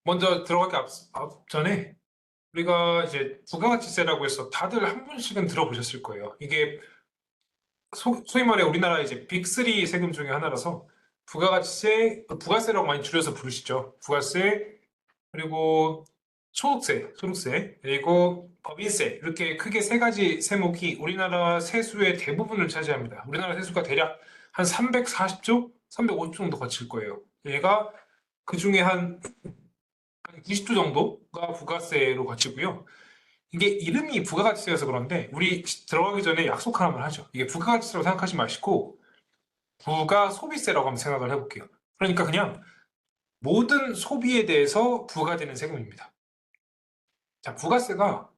먼저 들어가기 앞전에 우리가 이제 부가가치세라고 해서 다들 한 번씩은 들어보셨을 거예요. 이게 소위 말해 우리나라 이제 빅3 세금 중에 하나라서 부가가치세, 부가세라고 많이 줄여서 부르시죠. 부가세, 그리고 소득세, 그리고 법인세 이렇게 크게 세 가지 세목이 우리나라 세수의 대부분을 차지합니다. 우리나라 세수가 대략 한 340조, 350조 정도 거칠 거예요. 얘가 그 중에 한 90조 정도가 부가세로 거치고요. 이게 이름이 부가가치세여서 그런데 우리 들어가기 전에 약속 하나만 하죠. 이게 부가가치세라고 생각하지 마시고 부가소비세라고 한번 생각을 해볼게요. 그러니까 그냥 모든 소비에 대해서 부과되는 세금입니다. 자, 부가세가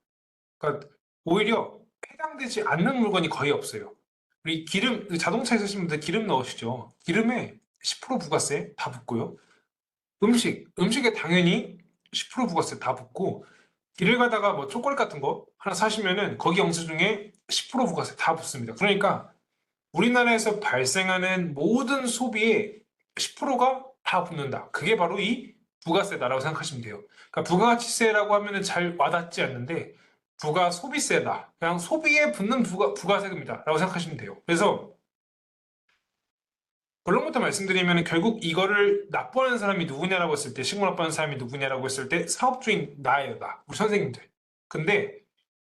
그러니까 오히려 해당되지 않는 물건이 거의 없어요. 우리 기름, 자동차에 쓰시는 분들 기름 넣으시죠. 기름에 10% 부가세 다 붙고요. 음식에 당연히 10% 부가세 다 붙고 길을 가다가 뭐 초콜릿 같은 거 하나 사시면은 거기 영수증에 10% 부가세 다 붙습니다. 그러니까 우리나라에서 발생하는 모든 소비에 10%가 다 붙는다. 그게 바로 이 부가세다라고 생각하시면 돼요. 그러니까 부가가치세라고 하면은 잘 와닿지 않는데 부가소비세다. 그냥 소비에 붙는 부가세금이다라고 생각하시면 돼요. 그래서 결론부터 말씀드리면 결국 이거를 납부하는 사람이 누구냐라고 했을 때, 신고 납부하는 사람이 누구냐라고 했을 때 사업주인 나예요, 나. 우리 선생님들. 근데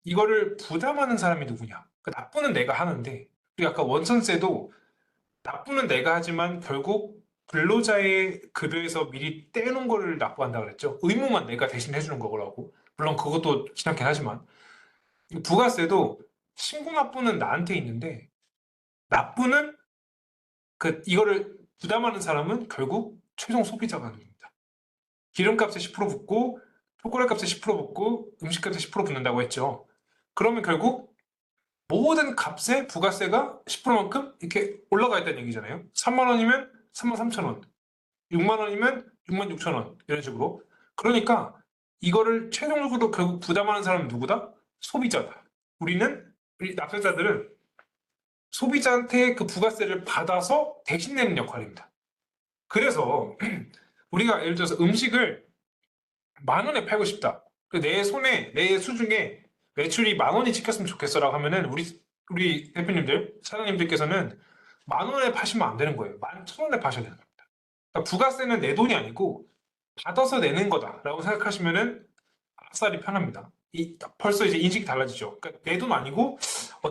이거를 부담하는 사람이 누구냐? 그 납부는 내가 하는데, 그리고 아까 원천세도 납부는 내가 하지만 결국 근로자의 급여에서 미리 떼놓은 거를 납부한다 그랬죠. 의무만 내가 대신 해주는 거라고. 물론 그것도 지나긴 하지만. 부가세도 신고 납부는 나한테 있는데, 납부는 이거를 부담하는 사람은 결국 최종 소비자가 됩니다. 기름값에 10% 붙고 초콜릿값에 10% 붙고 음식값에 10% 붙는다고 했죠. 그러면 결국 모든 값에 부가세가 10%만큼 이렇게 올라가 있다는 얘기잖아요. 3만 원이면 3만 3천 원, 6만 원이면 6만 6천 원 이런 식으로. 그러니까 이거를 최종적으로 결국 부담하는 사람은 누구다? 소비자다. 우리 납세자들은 소비자한테 그 부가세를 받아서 대신 내는 역할입니다. 그래서 우리가 예를 들어서 음식을 만 원에 팔고 싶다. 내 손에 내 수중에 매출이 만 원이 찍혔으면 좋겠어라고 하면은 우리 대표님들 사장님들께서는 만 원에 파시면 안 되는 거예요. 만 천 원에 파셔야 되는 겁니다. 그러니까 부가세는 내 돈이 아니고 받아서 내는 거다라고 생각하시면은 아싸리 편합니다. 벌써 이제 인식이 달라지죠. 그러니까 내 돈 아니고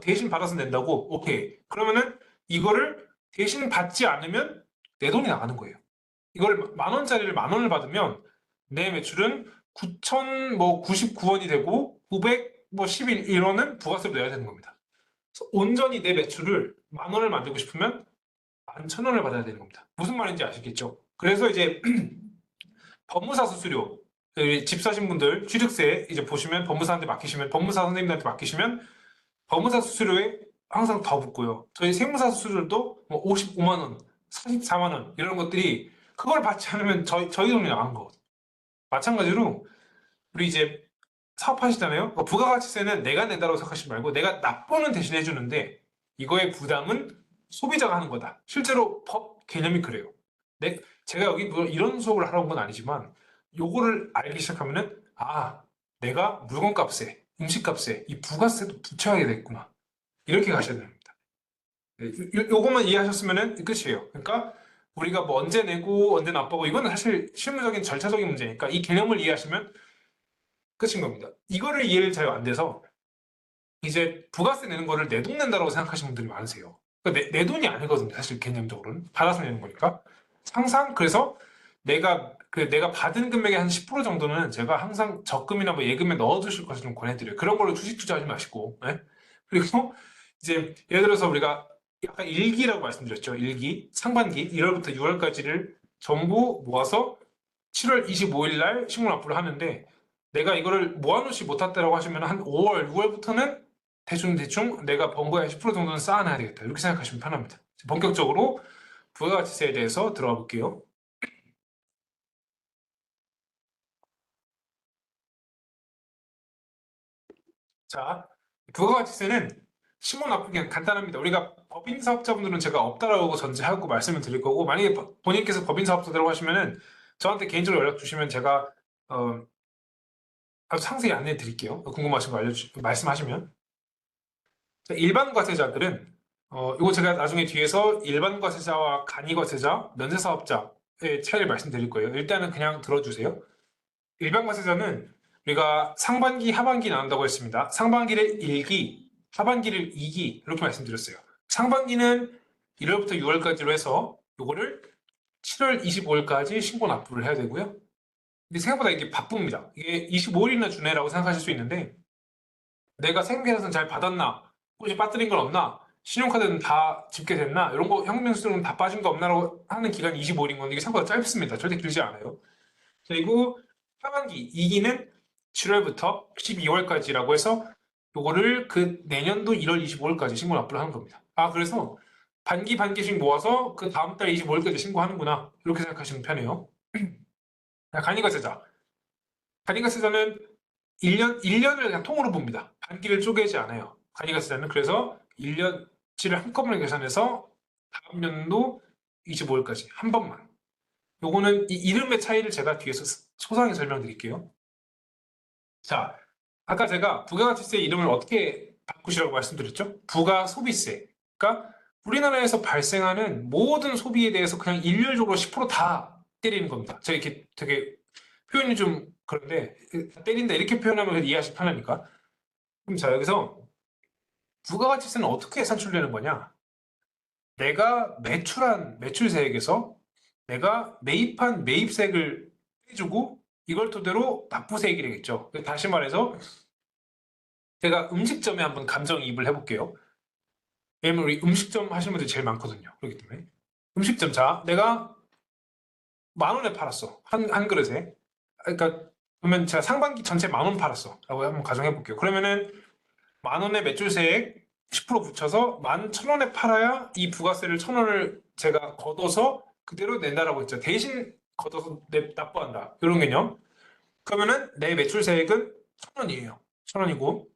대신 받아서 낸다고 오케이. 그러면은 이거를 대신 받지 않으면 내 돈이 나가는 거예요. 이걸 만 원짜리를 만 원을 받으면 내 매출은 9,099원이 되고 911원은 부가세로 내야 되는 겁니다. 그래서 온전히 내 매출을 만 원을 만들고 싶으면 11,000원을 받아야 되는 겁니다. 무슨 말인지 아시겠죠? 그래서 이제 법무사 수수료 집 사신 분들 취득세 이제 보시면 법무사한테 맡기시면 법무사 선생님한테 맡기시면 법무사 수수료에 항상 더 붙고요. 저희 세무사 수수료도 뭐 55만 원, 44만 원 이런 것들이 그걸 받지 않으면 저희 돈이 나간 거거든요. 마찬가지로 우리 이제 사업하시잖아요. 부가가치세는 내가 낸다고 생각하시지 말고 내가 납부는 대신 해주는데 이거의 부담은 소비자가 하는 거다. 실제로 법 개념이 그래요. 제가 여기 뭐 이런 수업을 하러 온 건 아니지만 요거를 알기 시작하면은 내가 물건값에 음식값에 이 부가세도 붙여야 되겠구나. 이렇게 가셔야 됩니다. 네, 요것만 이해하셨으면 끝이에요. 그러니까 우리가 뭐 언제 내고 언제 납부하고 이거는 사실 실무적인 절차적인 문제니까 이 개념을 이해하시면 끝인 겁니다. 이거를 이해를 잘 안 돼서 이제 부가세 내는 거를 내 돈 낸다고 생각하시는 분들이 많으세요. 그러니까 내 돈이 아니거든요. 사실 개념적으로는 받아서 내는 거니까. 항상 그래서 내가 받은 금액의 한 10% 정도는 제가 항상 적금이나 뭐 예금에 넣어두실 것을 좀 권해드려요. 그런 걸로 주식 투자하지 마시고. 네? 그리고 이제 예를 들어서 우리가 약간 일기라고 말씀드렸죠. 일기, 상반기 1월부터 6월까지를 전부 모아서 7월 25일 날 신고 납부를 하는데 내가 이거를 모아놓지 못했다라고 하시면 한 5월, 6월부터는 대충 내가 번 거에 10% 정도는 쌓아놔야 되겠다. 이렇게 생각하시면 편합니다. 본격적으로 부가가치세에 대해서 들어가 볼게요. 자, 부가가치세는 신고 납부기 간단합니다. 우리가 법인 사업자분들은 제가 없다라고 전제하고 말씀을 드릴 거고 만약에 본인께서 법인 사업자라고 하시면은 저한테 개인적으로 연락 주시면 제가 아주 상세히 안내해 드릴게요. 궁금하신 거 말씀하시면. 일반 과세자들은 이거 제가 나중에 뒤에서 일반 과세자와 간이 과세자, 면세 사업자의 차이를 말씀드릴 거예요. 일단은 그냥 들어주세요. 일반 과세자는 우리가 상반기, 하반기 나눈다고 했습니다. 상반기를 1기, 하반기를 2기 이렇게 말씀드렸어요. 상반기는 1월부터 6월까지로 해서 요거를 7월 25일까지 신고 납부를 해야 되고요. 근데 생각보다 이게 바쁩니다. 이게 25일이나 주네라고 생각하실 수 있는데 내가 세금 계산서 잘 받았나? 혹시 빠뜨린 건 없나? 신용카드는 다 집계됐나? 이런 거 현금수수는 다 빠진 거 없나라고 하는 기간이 25일인 건데 이게 생각보다 짧습니다. 절대 길지 않아요. 그리고 하반기 2기는 7월부터 12월까지라고 해서 요거를 그 내년도 1월 25일까지 신고 납부를 하는 겁니다. 아, 그래서 반기씩 모아서 그 다음 달 25일까지 신고하는구나. 이렇게 생각하시면 편해요. 간이과세자. 간이과세자는 1년을 그냥 통으로 봅니다. 반기를 쪼개지 않아요. 간이과세자는 그래서 1년치를 한꺼번에 계산해서 다음 년도 25일까지 한 번만. 요거는 이 이름의 차이를 제가 뒤에서 소상히 설명드릴게요. 자, 아까 제가 부가가치세 이름을 어떻게 바꾸시라고 말씀드렸죠? 부가소비세. 그러니까 우리나라에서 발생하는 모든 소비에 대해서 그냥 일률적으로 10%다 때리는 겁니다. 제가 이렇게 되게 표현이 좀 그런데 때린다 이렇게 표현하면 이해하시 편하니까. 그럼 자, 여기서 부가가치세는 어떻게 산출되는 거냐? 내가 매출한 매출세액에서 내가 매입한 매입세액을 빼주고 이걸 토대로 납부세액이 되겠죠. 다시 말해서 제가 음식점에 한번 감정이입을 해볼게요. 왜냐면 우리 음식점 하시는 분들이 제일 많거든요. 그렇기 때문에. 음식점, 자, 내가 10,000원에 팔았어. 한 그릇에. 그러니까, 그러면 제가 상반기 전체 10,000원 팔았어. 라고 한번 가정해볼게요. 그러면은 10,000원에 매출세액 10% 붙여서 11,000원에 팔아야 이 부가세를 1,000원을 제가 걷어서 그대로 낸다라고 했죠. 대신 걷어서 납부한다. 이런 개념. 그러면은 내 매출세액은 1,000원이에요. 1,000원이고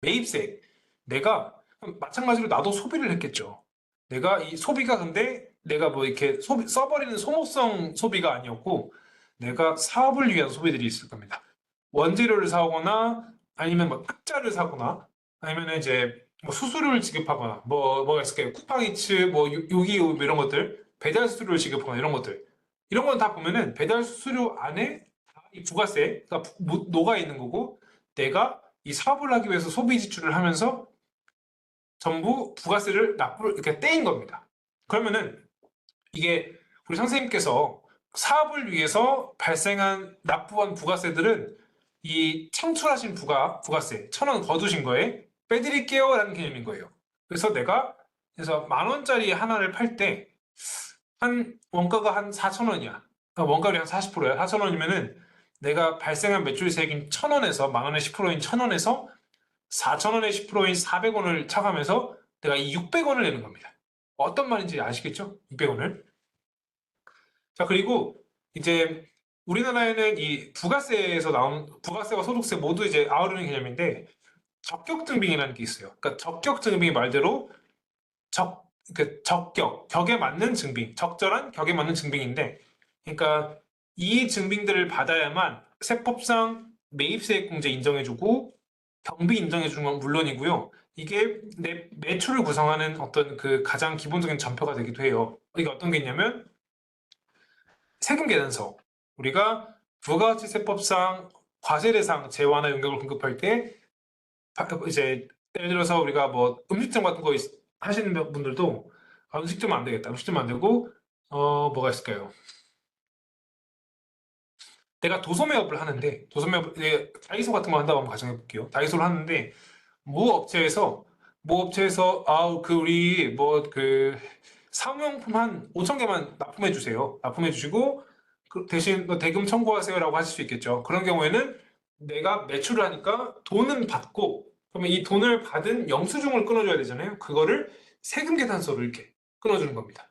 매입세. 내가 마찬가지로 나도 소비를 했겠죠. 내가 이 소비가 근데 내가 뭐 이렇게 써버리는 소모성 소비가 아니었고 내가 사업을 위한 소비들이 있을 겁니다. 원재료를 사거나 아니면 뭐 탁자를 사거나 아니면 이제 뭐 수수료를 지급하거나 뭐가 있을까요? 쿠팡이츠 뭐 요기요 뭐 이런 것들 배달 수수료를 지급하거나 이런 것들 이런 건 다 보면은 배달 수수료 안에 이 부가세가 녹아 있는 거고 내가 이 사업을 하기 위해서 소비 지출을 하면서 전부 부가세를 이렇게 떼인 겁니다. 그러면은 이게 우리 선생님께서 사업을 위해서 발생한 납부한 부가세들은 이 창출하신 부가세 1,000원 거두신 거에 빼드릴게요 라는 개념인 거예요. 그래서 내가 그래서 10,000원짜리 하나를 팔 때 한 원가가 한 4,000원이야. 원가율이 한 40%야. 4,000원이면은 내가 발생한 매출세액인 1,000원에서 10,000원의 10%인 1,000원에서 4,000원의 10%인 400원을 차감해서 내가 이 600원을 내는 겁니다. 어떤 말인지 아시겠죠? 600원을. 자, 그리고 이제 우리나라에는 이 부가세에서 나온 부가세와 소득세 모두 이제 아우르는 개념인데 적격증빙이라는 게 있어요. 그러니까 적격증빙이 말대로 격에 맞는 증빙, 적절한 격에 맞는 증빙인데, 그러니까 이 증빙들을 받아야만 세법상 매입세액공제 인정해주고 경비 인정해주는 건 물론이고요. 이게 내 매출을 구성하는 어떤 그 가장 기본적인 전표가 되기도 해요. 이게 어떤 게 있냐면 세금 계산서. 우리가 부가가치세법상 과세대상 재화나 용역을 공급할 때 이제 예를 들어서 우리가 뭐 음식점 같은 거 하시는 분들도 음식점은 안 되겠다. 음식점은 안 되고 뭐가 있을까요? 내가 도소매업을 하는데 다이소 같은 거 한다고 한번 가정해 볼게요. 다이소를 하는데 모 업체에서 그 우리 뭐 그 사무용품 한 5천 개만 납품해 주세요. 납품해 주시고 대신 대금 청구하세요라고 하실 수 있겠죠. 그런 경우에는 내가 매출을 하니까 돈은 받고 그러면 이 돈을 받은 영수증을 끊어줘야 되잖아요. 그거를 세금 계산서로 이렇게 끊어주는 겁니다.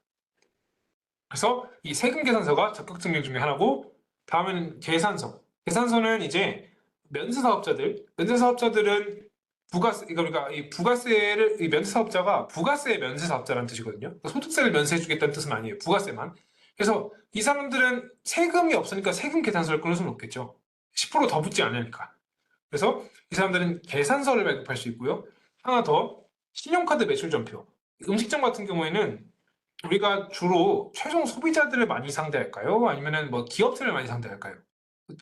그래서 이 세금 계산서가 적격 증명 중에 하나고 다음에는 계산서. 계산서는 이제 면세사업자들은 그러니까 이 면세사업자가 부가세 면세사업자라는 뜻이거든요. 그러니까 소득세를 면세해주겠다는 뜻은 아니에요. 부가세만. 그래서 이 사람들은 세금이 없으니까 세금 계산서를 끊을 수는 없겠죠. 10%더 붙지 않으니까. 그래서 이 사람들은 계산서를 발급할 수 있고요. 하나 더, 신용카드 매출 전표. 음식점 같은 경우에는 우리가 주로 최종 소비자들을 많이 상대할까요? 아니면은 뭐 기업들을 많이 상대할까요?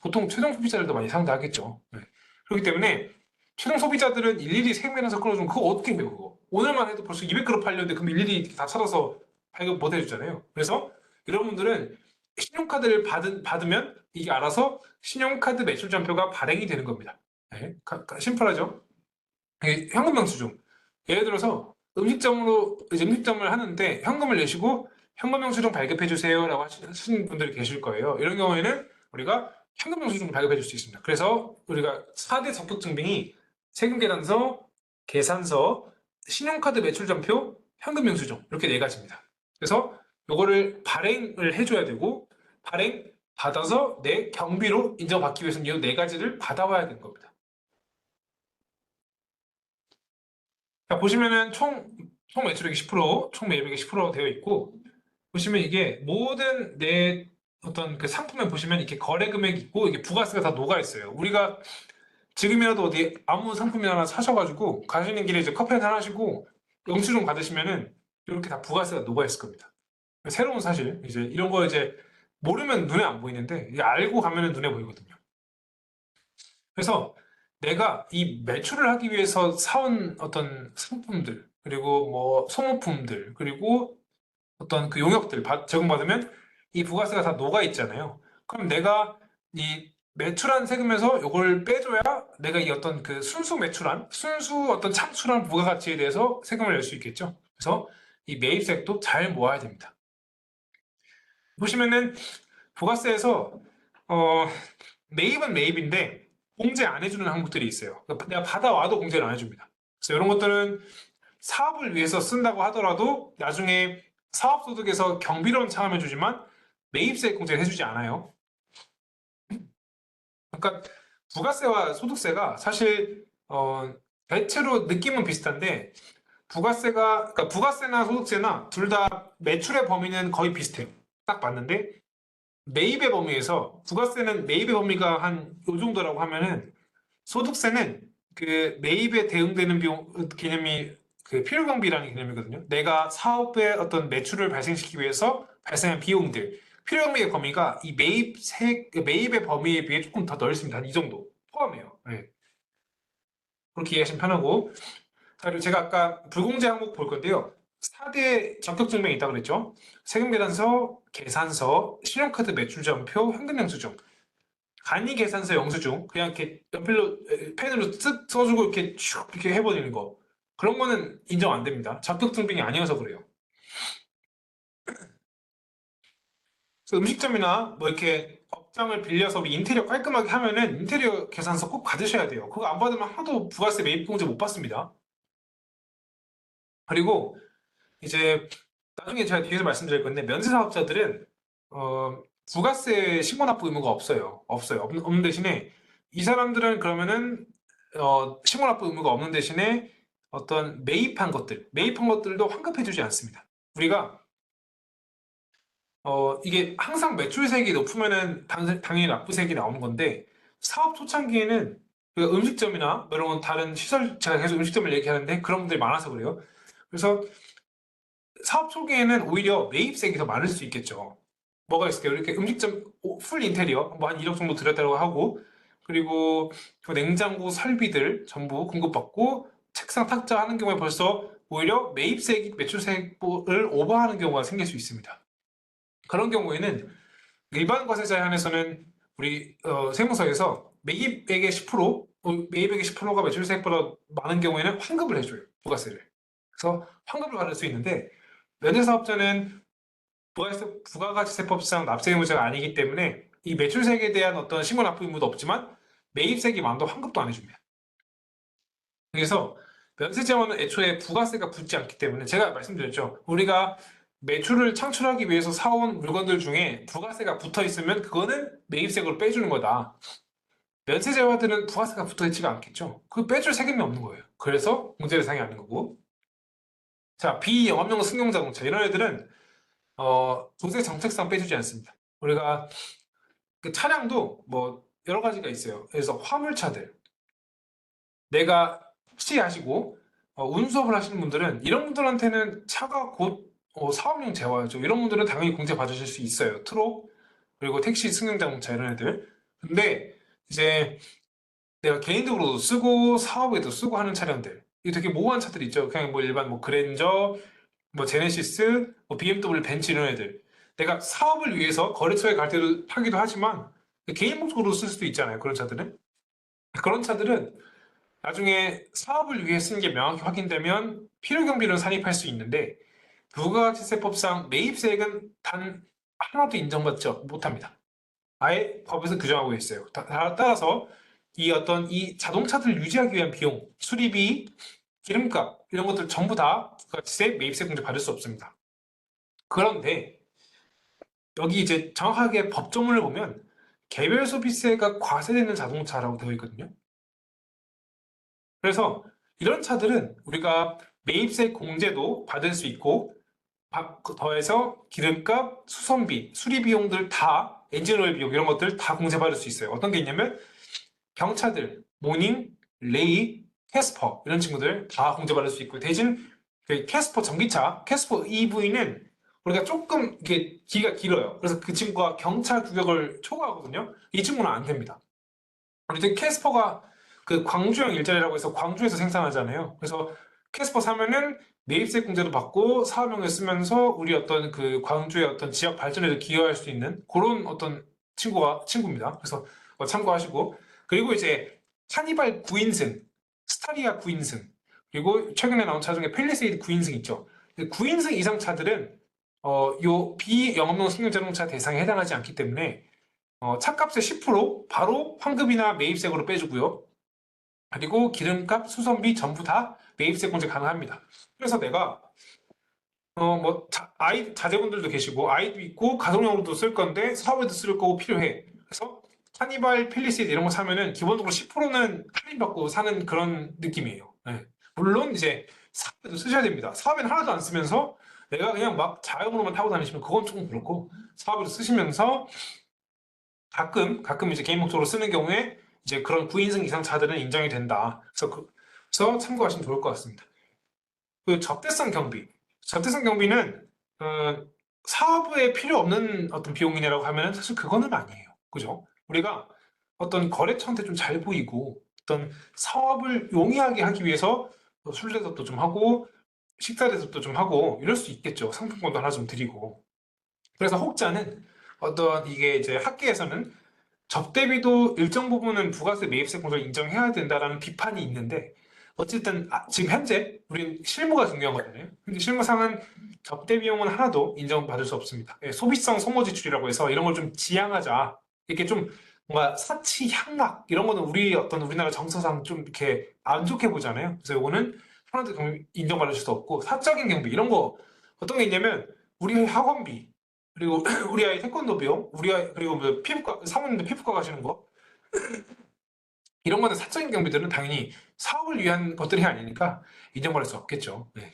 보통 최종 소비자들도 많이 상대하겠죠. 네. 그렇기 때문에 최종 소비자들은 일일이 세금 계산서 끊어주면 그거 어떻게 해요, 그거? 오늘만 해도 벌써 200그릇 팔렸는데 그럼 일일이 다 찾아서 발급 못 해주잖아요. 그래서 여러분들은 신용카드를 받으면 이게 알아서 신용카드 매출 전표가 발행이 되는 겁니다. 네. 심플하죠? 이게 현금 영수증. 예를 들어서 음식점으로 이제 음식점을 하는데 현금을 내시고 현금 영수증 발급해 주세요라고 하시는 분들이 계실 거예요. 이런 경우에는 우리가 현금 영수증을 발급해 줄 수 있습니다. 그래서 우리가 4대 적격 증빙이 세금 계산서, 계산서, 신용카드 매출 전표, 현금 영수증 이렇게 네 가지입니다. 그래서 요거를 발행을 해줘야 되고 발행 받아서 내 경비로 인정받기 위해서는 이 네 가지를 받아와야 되는 겁니다. 자, 보시면은 총 매출액이 10%, 총 매입액이 10% 되어 있고, 보시면 이게 모든 내 어떤 그 상품에 보시면 이렇게 거래 금액이 있고, 이게 부가세가 다 녹아 있어요. 우리가 지금이라도 어디 아무 상품이나 하나 사셔가지고, 가시는 길에 이제 커피 한잔 하시고, 영수증 받으시면은 이렇게 다 부가세가 녹아 있을 겁니다. 새로운 사실, 이제 이런 거 이제 모르면 눈에 안 보이는데, 이게 알고 가면은 눈에 보이거든요. 그래서 내가 이 매출을 하기 위해서 사온 어떤 상품들, 그리고 뭐 소모품들, 그리고 어떤 그 용역들 제공받으면 이 부가세가 다 녹아 있잖아요. 그럼 내가 이 매출한 세금에서 이걸 빼줘야 내가 이 어떤 그 순수 어떤 창출한 부가가치에 대해서 세금을 낼 수 있겠죠. 그래서 이 매입세액도 잘 모아야 됩니다. 보시면은 부가세에서 어, 매입은 매입인데 공제 안 해주는 항목들이 있어요. 그러니까 내가 받아와도 공제를 안 해줍니다. 그래서 이런 것들은 사업을 위해서 쓴다고 하더라도 나중에 사업소득에서 경비로는 차감해주지만 매입세 공제를 해주지 않아요. 그러니까 부가세와 소득세가 사실 대체로 느낌은 비슷한데 그러니까 부가세나 소득세나 둘 다 매출의 범위는 거의 비슷해요. 딱 맞는데 매입의 범위에서 부가세는 매입의 범위가 한 요 정도라고 하면은 소득세는 그 매입에 대응되는 비용 개념이 그 필요경비라는 개념이거든요. 내가 사업의 어떤 매출을 발생시키기 위해서 발생한 비용들 필요경비의 범위가 이 매입의 범위에 비해 조금 더 넓습니다. 한 이 정도 포함해요. 네. 그렇게 이해하시면 편하고 자, 그리고 제가 아까 불공제 항목 볼 건데요. 4대 적격 증명이 있다고 그랬죠. 세금계산서, 계산서, 신용카드 매출전표, 현금영수증. 간이 계산서 영수증 그냥 이렇게 연필로 펜으로 쓱 써주고 이렇게 슉 이렇게 해버리는 거 그런 거는 인정 안 됩니다. 적격 증빙이 아니어서 그래요. 그래서 음식점이나 뭐 이렇게 업장을 빌려서 우리 인테리어 깔끔하게 하면은 인테리어 계산서 꼭 받으셔야 돼요. 그거 안 받으면 하도 부가세 매입공제 못 받습니다. 그리고 이제 나중에 제가 뒤에서 말씀드릴 건데 면세사업자들은 부가세 신고 납부 의무가 없어요. 없는 대신에 이 사람들은 그러면은 신고 납부 의무가 없는 대신에 어떤 매입한 것들도 환급해주지 않습니다. 우리가 이게 항상 매출세액이 높으면은 당연히 납부세액이 나오는 건데 사업 초창기에는 그 음식점이나 뭐 이런 건 다른 시설 제가 계속 음식점을 얘기하는데 그런 분들이 많아서 그래요. 그래서 사업 초기에는 오히려 매입세액이 더 많을 수 있겠죠. 뭐가 있을까요? 이렇게 음식점 풀 인테리어 뭐 한 1억 정도 들였다고 하고 그리고 그 냉장고 설비들 전부 공급받고 책상 탁자 하는 경우에 벌써 오히려 매입세액이 매출세액을 오버하는 경우가 생길 수 있습니다. 그런 경우에는 일반 과세자에 한해서는 우리 세무서에서 매입액의 10%, 매입액의 10%가 매출세액보다 많은 경우에는 환급을 해줘요. 부가세를. 그래서 환급을 받을 수 있는데 면세사업자는 부가가치세법상 납세 의무자가 아니기 때문에 이 매출세액에 대한 어떤 신고 납부 의무도 없지만 매입세액이 많아도 환급도 안 해줍니다. 그래서 면세점은 애초에 부가세가 붙지 않기 때문에 제가 말씀드렸죠. 우리가 매출을 창출하기 위해서 사온 물건들 중에 부가세가 붙어 있으면 그거는 매입세액으로 빼주는 거다. 면세자들은 부가세가 붙어 있지가 않겠죠. 그 빼줄 세금이 없는 거예요. 그래서 공제 대상이 아닌 거고. 자, 비영업용 승용자동차 이런 애들은 조세 정책상 빼주지 않습니다. 우리가 그 차량도 뭐 여러 가지가 있어요. 그래서 화물차들, 내가 택시 하시고 운수업을 하시는 분들은 이런 분들한테는 차가 곧 사업용 재화죠. 이런 분들은 당연히 공제 받으실 수 있어요. 트럭 그리고 택시 승용자동차 이런 애들. 근데 이제 내가 개인적으로도 쓰고 사업에도 쓰고 하는 차량들, 이 되게 모호한 차들 있죠. 그냥 뭐 일반 뭐 그랜저, 뭐 제네시스, 뭐 BMW, 벤츠 이런 애들. 내가 사업을 위해서 거래처에 갈 때도 타기도 하지만 개인 목적으로 쓸 수도 있잖아요. 그런 차들은. 그런 차들은 나중에 사업을 위해 쓰는 게 명확히 확인되면 필요경비를 산입할 수 있는데 부가가치세법상 매입세액은 단 하나도 인정받지 못합니다. 아예 법에서 규정하고 있어요. 따라서 이 자동차들을 유지하기 위한 비용, 수리비, 기름값 이런 것들 전부 다 부가가치세, 매입세 공제 받을 수 없습니다. 그런데 여기 이제 정확하게 법조문을 보면 개별 소비세가 과세되는 자동차라고 되어 있거든요. 그래서 이런 차들은 우리가 매입세 공제도 받을 수 있고 더해서 기름값, 수선비, 수리 비용들 다 엔진오일 비용 이런 것들 다 공제받을 수 있어요. 어떤 게 있냐면 경차들, 모닝, 레이, 캐스퍼 이런 친구들 다 공제받을 수 있고 대신 그 캐스퍼 전기차, 캐스퍼 EV는 우리가 조금 이게 기가 길어요. 그래서 그 친구가 경차 규격을 초과하거든요. 이 친구는 안 됩니다. 우리 캐스퍼가 그 광주형 일자리라고 해서 광주에서 생산하잖아요. 그래서 캐스퍼 사면은 매입세 공제도 받고 사업용에 쓰면서 우리 어떤 그 광주의 어떤 지역 발전에도 기여할 수 있는 그런 어떤 친구입니다. 그래서 참고하시고 그리고 이제 카니발 9인승, 스타리아 9인승 그리고 최근에 나온 차 중에 펠리세이드 9인승 있죠. 9인승 이상 차들은 요 비영업용 승용자동차 대상에 해당하지 않기 때문에 차값의 10% 바로 환급이나 매입세금으로 빼주고요. 그리고 기름값, 수선비 전부 다 매입세 공제 가능합니다. 그래서 내가 뭐 자제분들도 계시고 아이도 있고 가정용으로도 쓸 건데 사업에도 쓸 거고 필요해. 그래서 카니발, 펠리세이드 이런 거 사면은 기본적으로 10%는 할인받고 사는 그런 느낌이에요. 네. 물론 이제 사업에도 쓰셔야 됩니다. 사업에는 하나도 안 쓰면서 내가 그냥 막 자영으로만 타고 다니시면 그건 조금 그렇고 사업에도 쓰시면서 가끔 이제 개인 목적으로 쓰는 경우에 이제 그런 9인승 이상 차들은 인정이 된다. 그래서 참고하시면 좋을 것 같습니다. 그 접대성 경비. 접대성 경비는 어, 사업에 필요 없는 어떤 비용이냐라고 하면 사실 그거는 아니에요. 그죠? 우리가 어떤 거래처한테 좀 잘 보이고 어떤 사업을 용이하게 하기 위해서 술 대접도 좀 하고 식사 대접도 좀 하고 이럴 수 있겠죠. 상품권도 하나 좀 드리고. 그래서 혹자는 어떤 이게 이제 학계에서는 접대비도 일정 부분은 부가세 매입세 공제를 인정해야 된다라는 비판이 있는데 어쨌든 지금 현재 우린 실무가 중요한 거잖아요. 근데 실무상은 접대 비용은 하나도 인정받을 수 없습니다. 예, 소비성 소모 지출이라고 해서 이런 걸 좀 지양하자. 이렇게 좀 뭔가 사치 향락 이런 거는 우리나라 정서상 좀 이렇게 안 좋게 보잖아요. 그래서 이거는 하나도 인정받을 수 없고 사적인 경비 이런 거 어떤 게 있냐면 우리 학원비 그리고 우리 아이 태권도 비용, 우리 아이 그리고 뭐 피부과 사모님들 피부과 가시는 거 이런 거는 사적인 경비들은 당연히 사업을 위한 것들이 아니니까 인정받을 수 없겠죠. 네.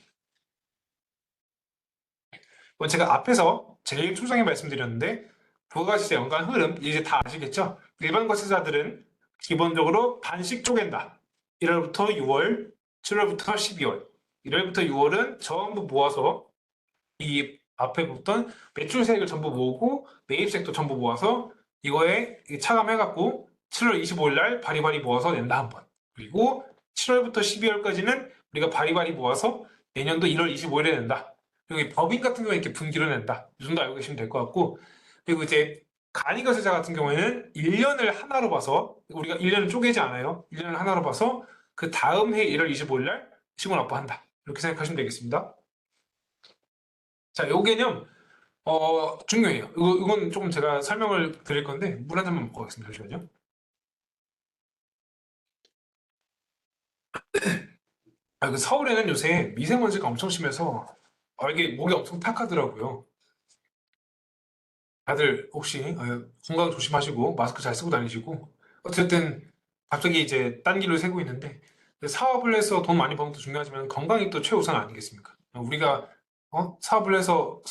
제가 앞에서 제일 초장에 말씀드렸는데 부가가치세 연간 흐름 이제 다 아시겠죠? 일반 거래자들은 기본적으로 반씩 쪼갠다. 1월부터 6월, 7월부터 12월, 1월부터 6월은 전부 모아서 이 앞에 붙던 매출세액을 전부 모으고 매입세액도 전부 모아서 이거에 차감해갖고 7월 25일 날 바리바리 모아서 낸다 한 번. 그리고 7월부터 12월까지는 우리가 바리바리 모아서 내년도 1월 25일에 낸다. 여기 법인 같은 경우에 이렇게 분기로 낸다. 이 정도 알고 계시면 될 것 같고 그리고 이제 간이거래자 같은 경우에는 1년을 하나로 봐서 우리가 1년을 쪼개지 않아요. 1년을 하나로 봐서 그 다음 해 1월 25일 날 시군 납부한다. 이렇게 생각하시면 되겠습니다. 자, 요 개념 중요해요. 이건 조금 제가 설명을 드릴 건데 물 한 잔만 먹고 가겠습니다. 잠시만요. 그 서울에는 요새 미세먼지가 엄청 심해서 이게 목이 엄청 탁하더라고요. 다들 혹시 건강 조심하시고 마스크 잘 쓰고 다니시고 어쨌든 갑자기 이제 딴 길로 새고 있는데 사업을 해서 돈 많이 버는 것도 중요하지만 건강이 또 최우선 아니겠습니까? 우리가 사업을 해서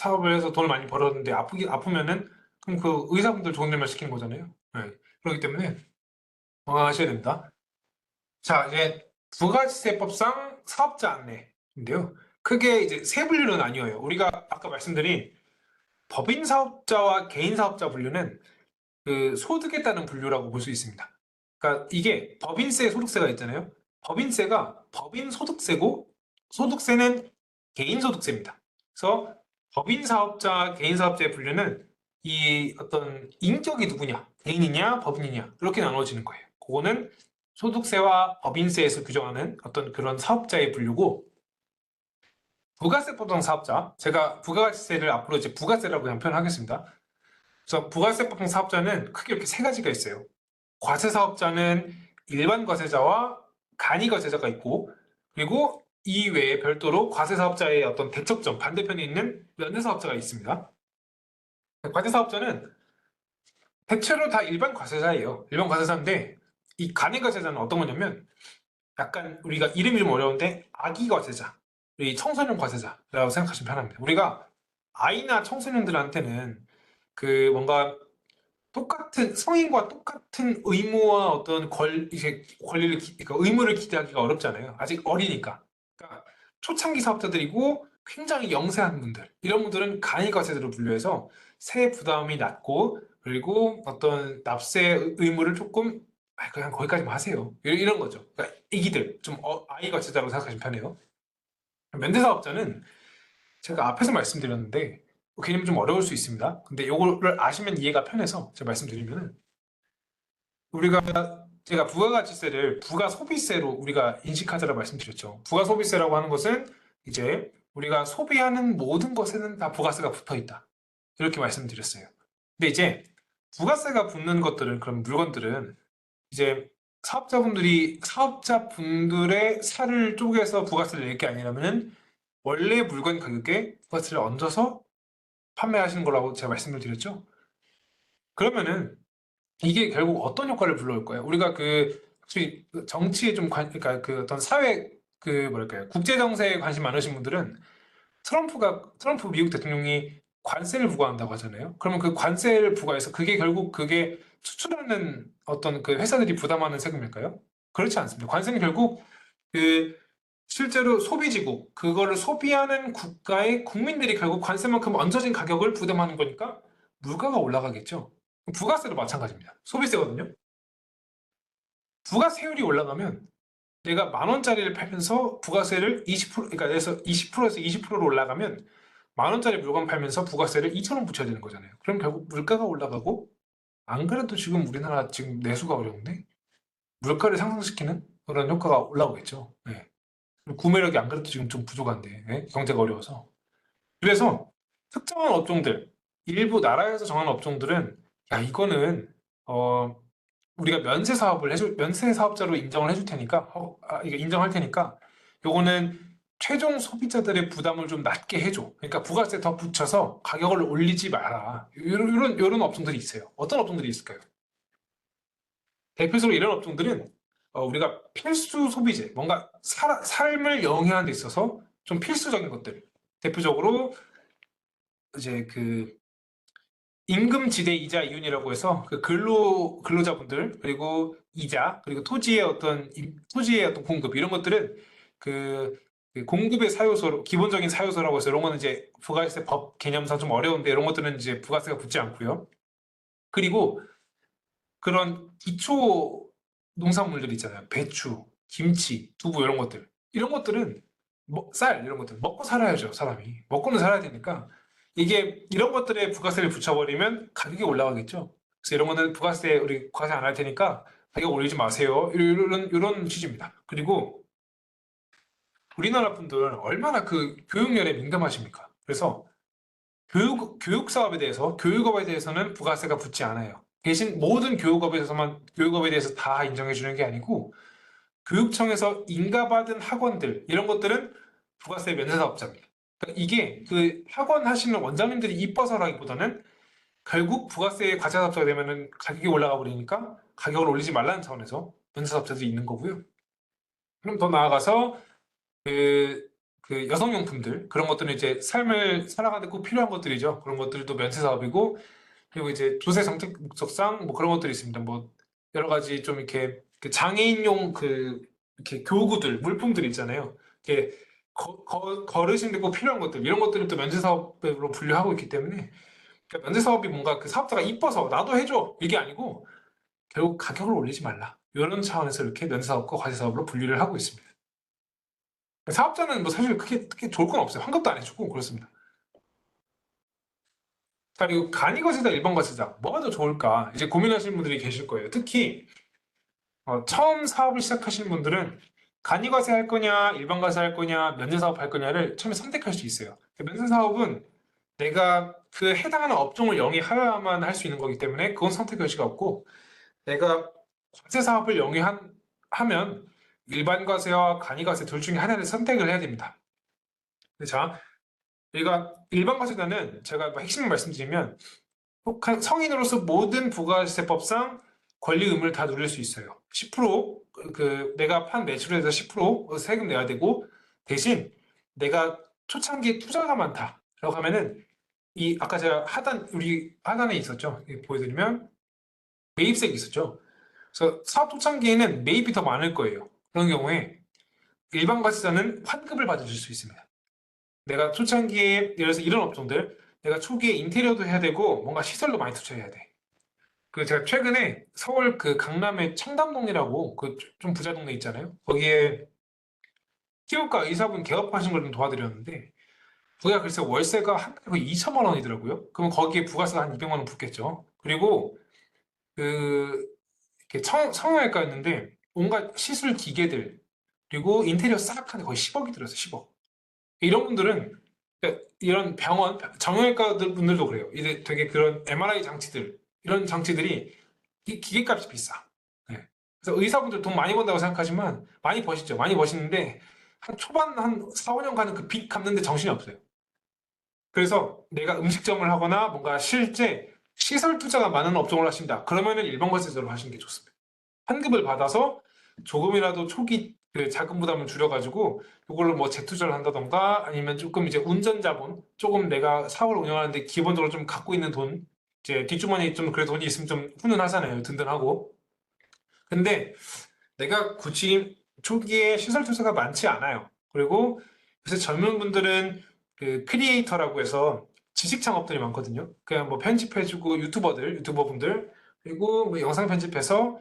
돈을 많이 벌었는데 아프면은 그럼 그 의사분들 좋은 일만 시키는 거잖아요. 네. 그렇기 때문에 건강하셔야 됩니다. 자, 이제 부가세법상 사업자 안내인데요. 크게 이제 세 분류는 나뉘어요. 우리가 아까 말씀드린 법인 사업자와 개인 사업자 분류는 그 소득에 따른 분류라고 볼 수 있습니다. 그러니까 이게 법인세, 소득세가 있잖아요. 법인세가 법인 소득세고 소득세는 개인 소득세입니다. 그래서 법인 사업자, 개인 사업자의 분류는 이 어떤 인격이 누구냐, 개인이냐, 법인이냐 이렇게 나눠지는 거예요. 그거는 소득세와 법인세에서 규정하는 어떤 그런 사업자의 분류고 부가세법상 사업자, 제가 부가세를 앞으로 이제 부가세라고 그냥 표현하겠습니다. 그래서 부가세법상 사업자는 크게 이렇게 세 가지가 있어요. 과세 사업자는 일반 과세자와 간이 과세자가 있고, 그리고 이 외에 별도로 과세 사업자의 어떤 대척점 반대편에 있는 면세 사업자가 있습니다. 과세 사업자는 대체로 다 일반 과세자예요. 일반 과세자인데 이 간이 과세자는 어떤 거냐면 약간 우리가 이름이 좀 어려운데 아기 과세자, 이 청소년 과세자라고 생각하시면 편합니다. 우리가 아이나 청소년들한테는 그 뭔가 똑같은 성인과 똑같은 의무와 어떤 이제 그러니까 의무를 기대하기가 어렵잖아요. 아직 어리니까. 그러니까 초창기 사업자들이고 굉장히 영세한 분들, 이런 분들은 간이과세자로 분류해서 세액 부담이 낮고 그리고 어떤 납세 의무를 조금 그냥 거기까지만 하세요. 이런 거죠. 그러니까 애기들 좀 아이과세자로 생각하시면 편해요. 면대사업자는 제가 앞에서 말씀드렸는데 개념이 좀 어려울 수 있습니다. 근데 요거를 아시면 이해가 편해서 제가 말씀드리면은 우리가 제가 부가가치세를 부가소비세로 우리가 인식하자라고 말씀드렸죠. 부가소비세라고 하는 것은 이제 우리가 소비하는 모든 것에는 다 부가세가 붙어 있다. 이렇게 말씀드렸어요. 근데 이제 부가세가 붙는 것들은 그런 물건들은 이제 사업자분들의 살을 쪼개서 부가세를 낼 게 아니라면은 원래 물건 가격에 부가세를 얹어서 판매하시는 거라고 제가 말씀을 드렸죠. 그러면은 이게 결국 어떤 효과를 불러올 거예요? 우리가 그 혹시 정치에 좀 그러니까 그 어떤 사회 그 뭐랄까요? 국제 정세에 관심 많으신 분들은 트럼프 미국 대통령이 관세를 부과한다고 하잖아요. 그러면 그 관세를 부과해서 그게 결국 그게 수출하는 어떤 그 회사들이 부담하는 세금일까요? 그렇지 않습니다. 관세는 결국 그 실제로 소비지국 그거를 소비하는 국가의 국민들이 결국 관세만큼 얹어진 가격을 부담하는 거니까 물가가 올라가겠죠. 부가세도 마찬가지입니다. 소비세거든요. 부가세율이 올라가면 내가 만 원짜리를 팔면서 부가세를 20% 그러니까 그래서 20%에서 20%로 올라가면 만 원짜리 물건 팔면서 부가세를 2천 원 붙여야 되는 거잖아요. 그럼 결국 물가가 올라가고 안 그래도 지금 우리나라 지금 내수가 어려운데 물가를 상승시키는 그런 효과가 올라오겠죠. 네. 구매력이 안 그래도 지금 좀 부족한데 네? 경제가 어려워서. 그래서 특정한 업종들, 일부 나라에서 정한 업종들은 야 이거는 어 우리가 면세 사업자로 인정을 해줄 테니까 이게 인정할 테니까 요거는 최종 소비자들의 부담을 좀 낮게 해줘. 그러니까 부가세 더 붙여서 가격을 올리지 마라. 이런 업종들이 있어요. 어떤 업종들이 있을까요? 대표적으로 이런 업종들은 우리가 필수 소비재, 뭔가 삶을 영위하는 데 있어서 좀 필수적인 것들. 대표적으로 이제 그 임금지대 이자 이윤이라고 해서 그 근로자분들 그리고 이자 그리고 토지의 어떤 공급 이런 것들은 그, 그 공급의 사요소로 기본적인 사요소라고 해서 이런 거는 이제 부가세 법 개념상 좀 어려운데 이런 것들은 이제 부가세가 붙지 않고요. 그리고 그런 기초 농산물들 있잖아요. 배추, 김치, 두부 이런 것들. 이런 것들은 쌀 이런 것들 먹고 살아야죠, 사람이. 먹고는 살아야 되니까 이게 이런 것들에 부가세를 붙여버리면 가격이 올라가겠죠. 그래서 이런 거는 부가세 우리 과세 안 할 테니까 가격 올리지 마세요. 이런 취지입니다. 그리고 우리나라 분들 얼마나 그 교육열에 민감하십니까? 그래서 교육업에 대해서는 부가세가 붙지 않아요. 대신 모든 교육업에 대해서 다 인정해 주는 게 아니고 교육청에서 인가받은 학원들 이런 것들은 부가세 면세사업자입니다. 그러니까 이게 그 학원 하시는 원장님들이 이뻐서라기보다는 결국 부가세 과세사업자가 되면은 가격이 올라가 버리니까 가격을 올리지 말라는 차원에서 면세사업자들이 있는 거고요. 그럼 더 나아가서 그 그 여성용품들 그런 것들은 이제 삶을 살아가는 데 꼭 필요한 것들이죠. 그런 것들도 면세 사업이고 그리고 이제 조세 정책 목적상 뭐 그런 것들이 있습니다. 뭐 여러 가지 좀 이렇게 그 장애인용 그 이렇게 교구들 물품들 있잖아요. 이렇게 걸으시는데 꼭 필요한 것들 이런 것들은 또 면세 사업으로 분류하고 있기 때문에 그러니까 면세 사업이 뭔가 그 사업자가 이뻐서 나도 해줘 이게 아니고 결국 가격을 올리지 말라 이런 차원에서 이렇게 면세 사업과 과세 사업으로 분류를 하고 있습니다. 사업자는 뭐 사실 크게 좋을 건 없어요. 환급도 안 해주고 그렇습니다. 자, 그리고 간이거세다, 일반거세다. 뭐가 더 좋을까? 이제 고민하시는 분들이 계실 거예요. 특히 처음 사업을 시작하시는 분들은 간이거세 할 거냐, 일반거세 할 거냐, 면세사업 할 거냐를 처음에 선택할 수 있어요. 면세사업은 내가 그 해당하는 업종을 영위하여야만 할 수 있는 거기 때문에 그건 선택 여지가 없고 내가 과세사업을 영위하면 일반과세와 간이과세 둘 중에 하나를 선택을 해야 됩니다. 자, 우리가 일반과세자는 제가 핵심을 말씀드리면 혹한 성인으로서 모든 부가세법상 권리 의무를 다 누릴 수 있어요. 10% 내가 판 매출에서 10% 세금 내야 되고 대신 내가 초창기에 투자가 많다라고 하면은 이 아까 제가 우리 하단에 있었죠. 보여드리면 매입세가 있었죠. 그래서 사업 초창기에는 매입이 더 많을 거예요. 그런 경우에 일반 과세자는 환급을 받으실 수 있습니다. 내가 초창기에 예를 들어서 이런 업종들 내가 초기에 인테리어도 해야 되고 뭔가 시설도 많이 투자해야 돼. 그 제가 최근에 서울 그 강남의 청담동이라고 그 좀 부자 동네 있잖아요. 거기에 피부과 의사분 개업하신 걸 좀 도와드렸는데 거기가 글쎄 월세가 한 달에 거의 2천만 원이더라고요. 그러면 거기에 부가세가 한 200만 원 붙겠죠. 그리고 그 이렇게 성형외과였는데 온갖 시술 기계들 그리고 인테리어 싹 하는데 거의 10억이 들었어요. 10억. 이런 분들은 그러니까 이런 병원 정형외과 분들도 그래요. 이제 되게 그런 MRI 장치들 이런 장치들이 기계값이 비싸. 네. 그래서 의사분들 돈 많이 번다고 생각하지만 많이 버시죠. 많이 버시는데 한 초반 한 4, 5년 가는 그 빚 갚는데 정신이 없어요. 그래서 내가 음식점을 하거나 뭔가 실제 시설 투자가 많은 업종을 하신다. 그러면은 일반 과세제로 하시는 게 좋습니다. 환급을 받아서 조금이라도 초기 그 자금 부담을 줄여가지고 이걸로 뭐 재투자를 한다던가 아니면 조금 이제 운전 자본 조금 내가 사업을 운영하는데 기본적으로 좀 갖고 있는 돈 이제 뒷주머니에 좀 그래 돈이 있으면 좀 훈훈하잖아요. 든든하고. 근데 내가 굳이 초기에 시설 투자가 많지 않아요. 그리고 요새 젊은 분들은 그 크리에이터라고 해서 지식 창업들이 많거든요. 그냥 뭐 편집해주고 유튜버분들 그리고 뭐 영상 편집해서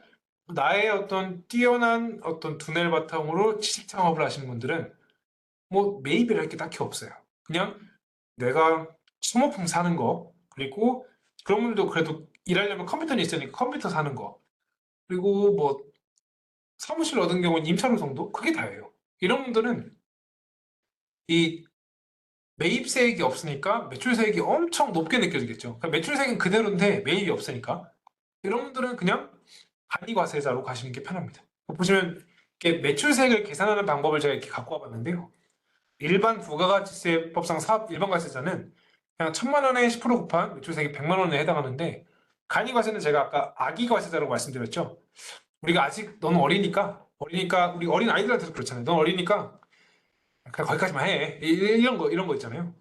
나의 어떤 뛰어난 어떤 두뇌를 바탕으로 지식 창업을 하시는 분들은 뭐 매입이랄 게 딱히 없어요. 그냥 내가 소모품 사는 거 그리고 그런 분들도 그래도 일하려면 컴퓨터는 있으니까 컴퓨터 사는 거 그리고 뭐 사무실 얻은 경우는 임차료 정도? 그게 다예요. 이런 분들은 이 매입세액이 없으니까 매출세액이 엄청 높게 느껴지겠죠. 그러니까 매출세액은 그대로인데 매입이 없으니까 이런 분들은 그냥 간이과세자로 가시는 게 편합니다. 보시면 이렇게 매출세액을 계산하는 방법을 제가 이렇게 갖고 와봤는데요. 일반 부가가치세법상 사업 일반 과세자는 그냥 1,000만 원에 10% 곱한 매출세액이 100만 원에 해당하는데 간이과세는 제가 아까 아기과세자라고 말씀드렸죠. 우리가 아직 너는 어리니까 우리 어린 아이들한테도 그렇잖아요. 넌 어리니까 그냥 거기까지만 해. 이런 거 있잖아요.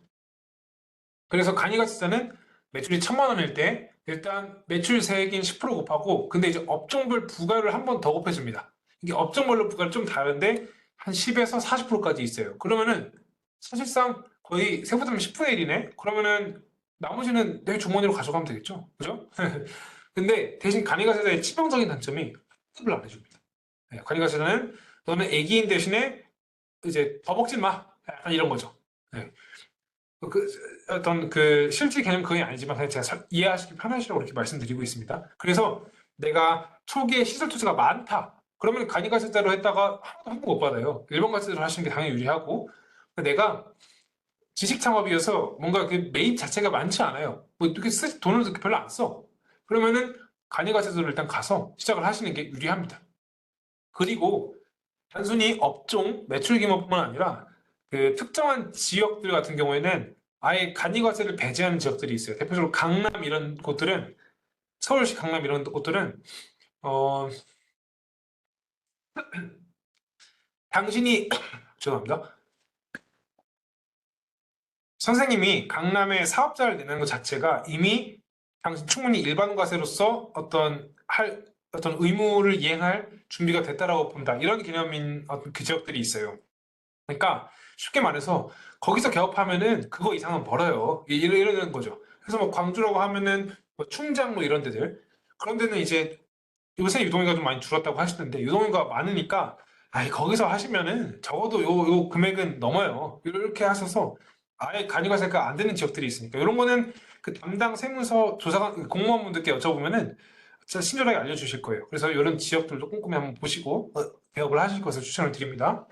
그래서 간이가치자는 매출이 1,000만 원일 때 일단 매출세액인 10% 곱하고 근데 이제 업종별 부가를 한 번 더 곱해줍니다. 이게 업종별로 부가를 좀 다른데 한 10에서 40%까지 있어요. 그러면은 사실상 거의 세부하면 10분의 1이네? 그러면은 나머지는 내 주머니로 가져가면 되겠죠? 그죠? 근데 대신 간이가세자의 치명적인 단점이 팁을 안 해줍니다. 간이가세자는 너는 애기인 대신에 이제 더 먹지 마. 약간 이런 거죠. 네. 그 어떤 그 실제 개념 그게 아니지만 그냥 제가 이해하시기 편하시라고 이렇게 말씀드리고 있습니다. 그래서 내가 초기에 시설 투자가 많다. 그러면 간이가세자로 했다가 하나도 환급 못 받아요. 일반 가세자로 하시는 게 당연히 유리하고 내가 지식 창업이어서 뭔가 그 매입 자체가 많지 않아요. 뭐 이렇게 돈을 그렇게 별로 안 써. 그러면은 간이가세자로 일단 가서 시작을 하시는 게 유리합니다. 그리고 단순히 업종 매출 규모뿐만 아니라 그 특정한 지역들 같은 경우에는 아예 간이과세를 배제하는 지역들이 있어요. 대표적으로 강남 이런 곳들은 서울시 강남 이런 곳들은 어 당신이 죄송합니다. 선생님이 강남에 사업자를 내는 것 자체가 이미 당신 충분히 일반 과세로서 어떤 의무를 이행할 준비가 됐다라고 본다. 이런 개념인 어떤 그 지역들이 있어요. 그러니까 쉽게 말해서 거기서 개업하면은 그거 이상은 벌어요. 이러는 거죠. 그래서 뭐 광주라고 하면은 뭐 충장 뭐 이런 데들 그런 데는 이제 요새 유동인구가 좀 많이 줄었다고 하시는데 유동인구가 많으니까 아예 거기서 하시면은 적어도 요 금액은 넘어요. 이렇게 하셔서 아예 간이가세가 안 되는 지역들이 있으니까 이런 거는 그 담당 세무서 조사관 그 공무원분들께 여쭤보면은 진짜 친절하게 알려주실 거예요. 그래서 이런 지역들도 꼼꼼히 한번 보시고 개업을 하실 것을 추천을 드립니다.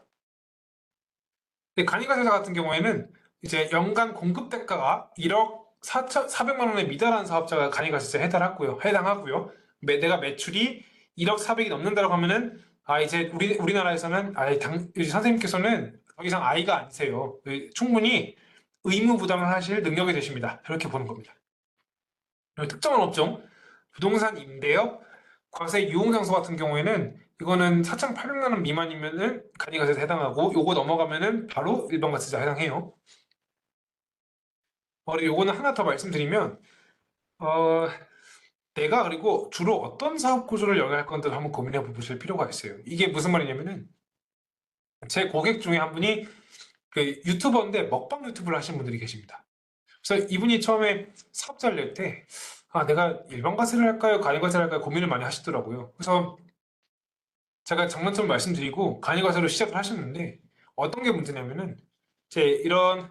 근데 간이가세사 같은 경우에는 이제 연간 공급 대가가 1억 400만 원에 미달하는 사업자가 간이가세사에 해당하고요. 내가 매출이 1억 400이 넘는다고 하면은 이제 우리나라에서는 이제 선생님께서는 더 이상 아이가 아니세요. 충분히 의무 부담을 하실 능력이 되십니다. 이렇게 보는 겁니다. 특정한 업종, 부동산 임대업, 과세 유흥장소 같은 경우에는 이거는 4,800만 원 미만이면은 간이가세에 해당하고 요거 넘어가면은 바로 일반과세자 해당해요. 그리고 요거는 하나 더 말씀드리면 어, 내가 그리고 주로 어떤 사업 구조를 영위할 건지 한번 고민해 보실 필요가 있어요. 이게 무슨 말이냐면은 제 고객 중에 한 분이 그 유튜버인데 먹방 유튜브를 하시는 분들이 계십니다. 그래서 이분이 처음에 사업자를 낼 때 내가 일반과세를 할까요? 간이과세를 할까요? 고민을 많이 하시더라고요. 그래서 제가 장단점을 말씀드리고 간이과세로 시작을 하셨는데 어떤 게 문제냐면은 제가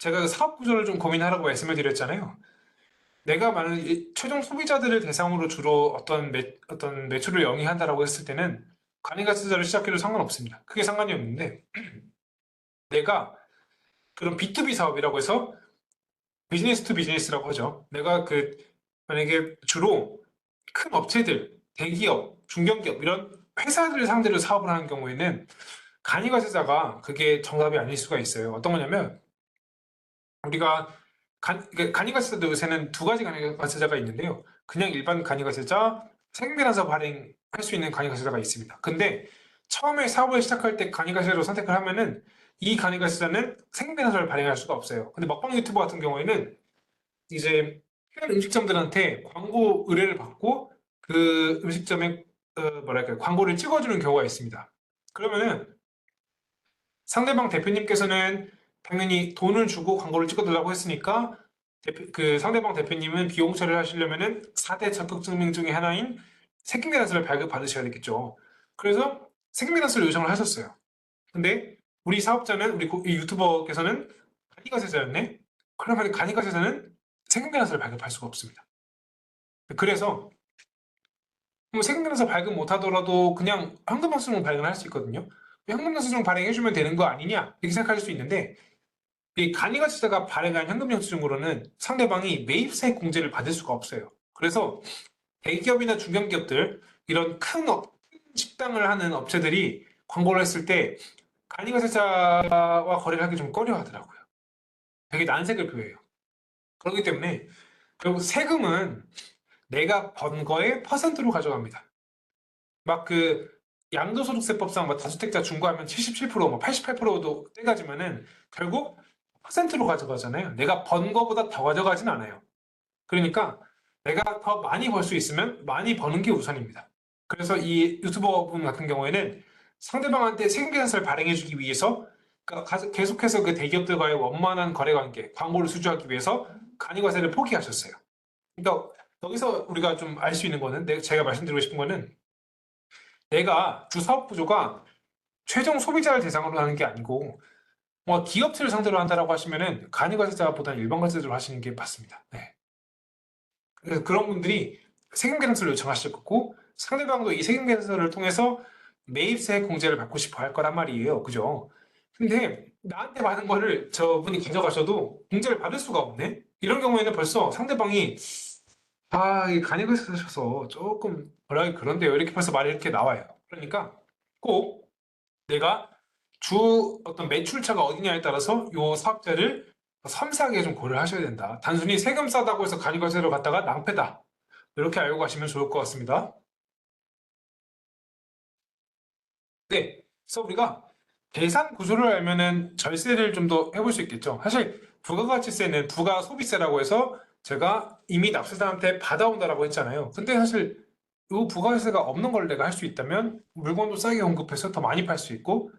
그 사업 구조를 좀 고민하라고 말씀을 드렸잖아요. 내가 많은 최종 소비자들을 대상으로 주로 어떤 매출을 영위한다라고 했을 때는 간이과세자를 시작해도 상관없습니다. 크게 상관이 없는데 내가 그런 B2B 사업이라고 해서 비즈니스 투 비즈니스라고 하죠. 내가 만약에 주로 큰 업체들, 대기업, 중견기업 이런 회사들을 상대로 사업을 하는 경우에는 간이과세자가 그게 정답이 아닐 수가 있어요. 어떤 거냐면 우리가 간이과세자도 요새는 두 가지 간이과세자가 있는데요. 그냥 일반 간이과세자, 생명나서 발행할 수 있는 간이과세자가 있습니다. 근데 처음에 사업을 시작할 때 간이과세자로 선택을 하면은 이 간이과세자는 생명나서를 발행할 수가 없어요. 근데 먹방 유튜버 같은 경우에는 이제 해외 음식점들한테 광고 의뢰를 받고 그 음식점에 뭐랄까요 광고를 찍어주는 경우가 있습니다. 그러면은 상대방 대표님께서는 당연히 돈을 주고 광고를 찍어달라고 했으니까 그 상대방 대표님은 비용 처리를 하시려면은 4대 적극증명 중에 하나인 세금계산서를 발급받으셔야 되겠죠. 그래서 세금계산서를 요청을 하셨어요. 근데 우리 사업자는 이 유튜버께서는 간이과세자였네. 그러면 간이과세자는 세금계산서를 발급할 수가 없습니다. 그래서 뭐 세금계산서 발급 못하더라도 그냥 현금영수증 발행을 할 수 있거든요. 현금영수증 발행해주면 되는 거 아니냐 이렇게 생각하실 수 있는데 이 간이과세자가 발행한 현금영수증으로는 상대방이 매입세 공제를 받을 수가 없어요. 그래서 대기업이나 중견기업들 이런 식당을 하는 업체들이 광고를 했을 때 간이과세자와 거래를 하기 좀 꺼려하더라고요. 되게 난색을 표해요. 그렇기 때문에 결국 세금은 내가 번 거의 퍼센트로 가져갑니다. 막 양도소득세법상 막 다주택자 중과하면 77%, 뭐 88%도 떼가지면은 결국 퍼센트로 가져가잖아요. 내가 번 거보다 더 가져가진 않아요. 그러니까 내가 더 많이 벌 수 있으면 많이 버는 게 우선입니다. 그래서 이 유튜버 분 같은 경우에는 상대방한테 세금계산서를 발행해주기 위해서 그러니까 계속해서 그 대기업들과의 원만한 거래관계, 광고를 수주하기 위해서 간이과세를 포기하셨어요. 그러니까 여기서 우리가 좀 알 수 있는 거는 제가 말씀드리고 싶은 거는 내가 주 사업 구조가 최종 소비자를 대상으로 하는 게 아니고 뭐 기업체를 상대로 한다라고 하시면은 간이과세자보다는 일반과세자로 하시는 게 맞습니다. 네. 그래서 그런 분들이 세금계산서를 요청하실 거고 상대방도 이 세금계산서를 통해서 매입세 공제를 받고 싶어 할 거란 말이에요. 그죠? 근데 나한테 받은 거를 저분이 가져가셔도 공제를 받을 수가 없네? 이런 경우에는 벌써 상대방이 이 간이과세서 하셔서 조금 뭐라 그런데요. 이렇게 벌써 말이 이렇게 나와요. 그러니까 꼭 내가 주 어떤 매출처가 어디냐에 따라서 요 사업자를 섬세하게 좀 고려를 하셔야 된다. 단순히 세금 싸다고 해서 간이과세로 갔다가 낭패다. 이렇게 알고 가시면 좋을 것 같습니다. 네. 그래서 우리가 계산 구조를 알면은 절세를 좀 더 해볼 수 있겠죠. 사실 부가가치세는 부가소비세라고 해서 제가 이미 납세자한테 받아온다라고 했잖아요. 근데 사실 이 부가세가 없는 걸 내가 할 수 있다면 물건도 싸게 공급해서 더 많이 팔 수 있고,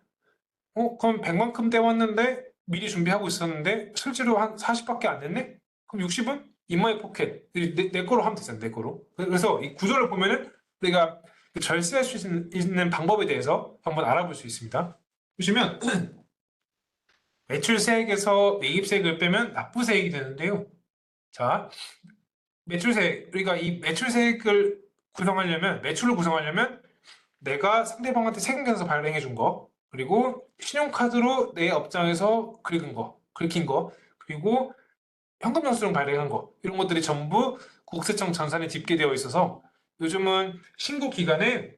그럼 100만큼 떼왔는데 미리 준비하고 있었는데 실제로 한 40밖에 안 냈네? 그럼 60은 인마이 포켓. 내 거로 하면 되잖아, 내 거로. 그래서 이 구조를 보면은 우리가 절세할 수 있는 방법에 대해서 한번 알아볼 수 있습니다. 보시면 매출세액에서 매입세액을 빼면 납부세액이 되는데요. 자, 매출세액. 우리가 이 매출세액을 구성하려면, 매출을 구성하려면 내가 상대방한테 세금 계산서 발행해 준 거, 그리고 신용카드로 내 업장에서 긁힌 거, 그리고 현금 영수증 발행한 거, 이런 것들이 전부 국세청 전산에 집계되어 있어서 요즘은 신고 기간에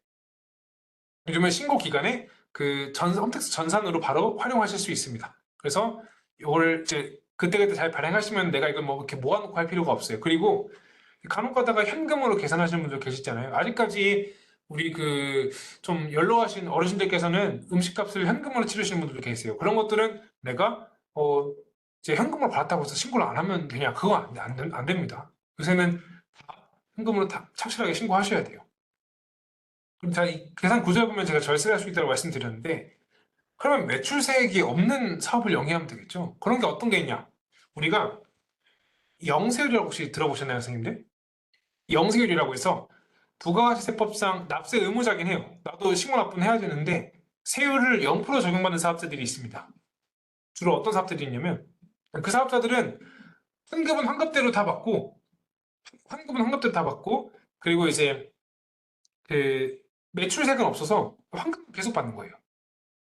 그 홈택스 전산으로 바로 활용하실 수 있습니다. 그래서 이걸 이제 그때그때 잘 발행하시면 내가 이걸 뭐 이렇게 모아놓고 할 필요가 없어요. 그리고 간혹 가다가 현금으로 계산하시는 분들 계시잖아요. 아직까지 우리 그 좀 연로하신 어르신들께서는 음식값을 현금으로 치르시는 분들도 계세요. 그런 것들은 내가 이제 현금으로 받았다고 해서 신고를 안 하면 되냐? 그거 안 됩니다. 요새는 다 현금으로 다 착실하게 신고하셔야 돼요. 그럼 자, 이 계산 구조를 보면 제가 절세를 할 수 있다고 말씀드렸는데, 그러면 매출세액이 없는 사업을 영위하면 되겠죠? 그런 게 어떤 게 있냐? 우리가 영세율이라고 혹시 들어보셨나요, 선생님들? 영세율이라고 해서 부가가치세법상 납세 의무자긴 해요. 나도 신고 납부는 해야 되는데 세율을 0% 적용받는 사업자들이 있습니다. 주로 어떤 사업들이 있냐면 그 사업자들은 환급은 환급대로 다 받고 그리고 이제 그 매출세금 없어서 환급 계속 받는 거예요.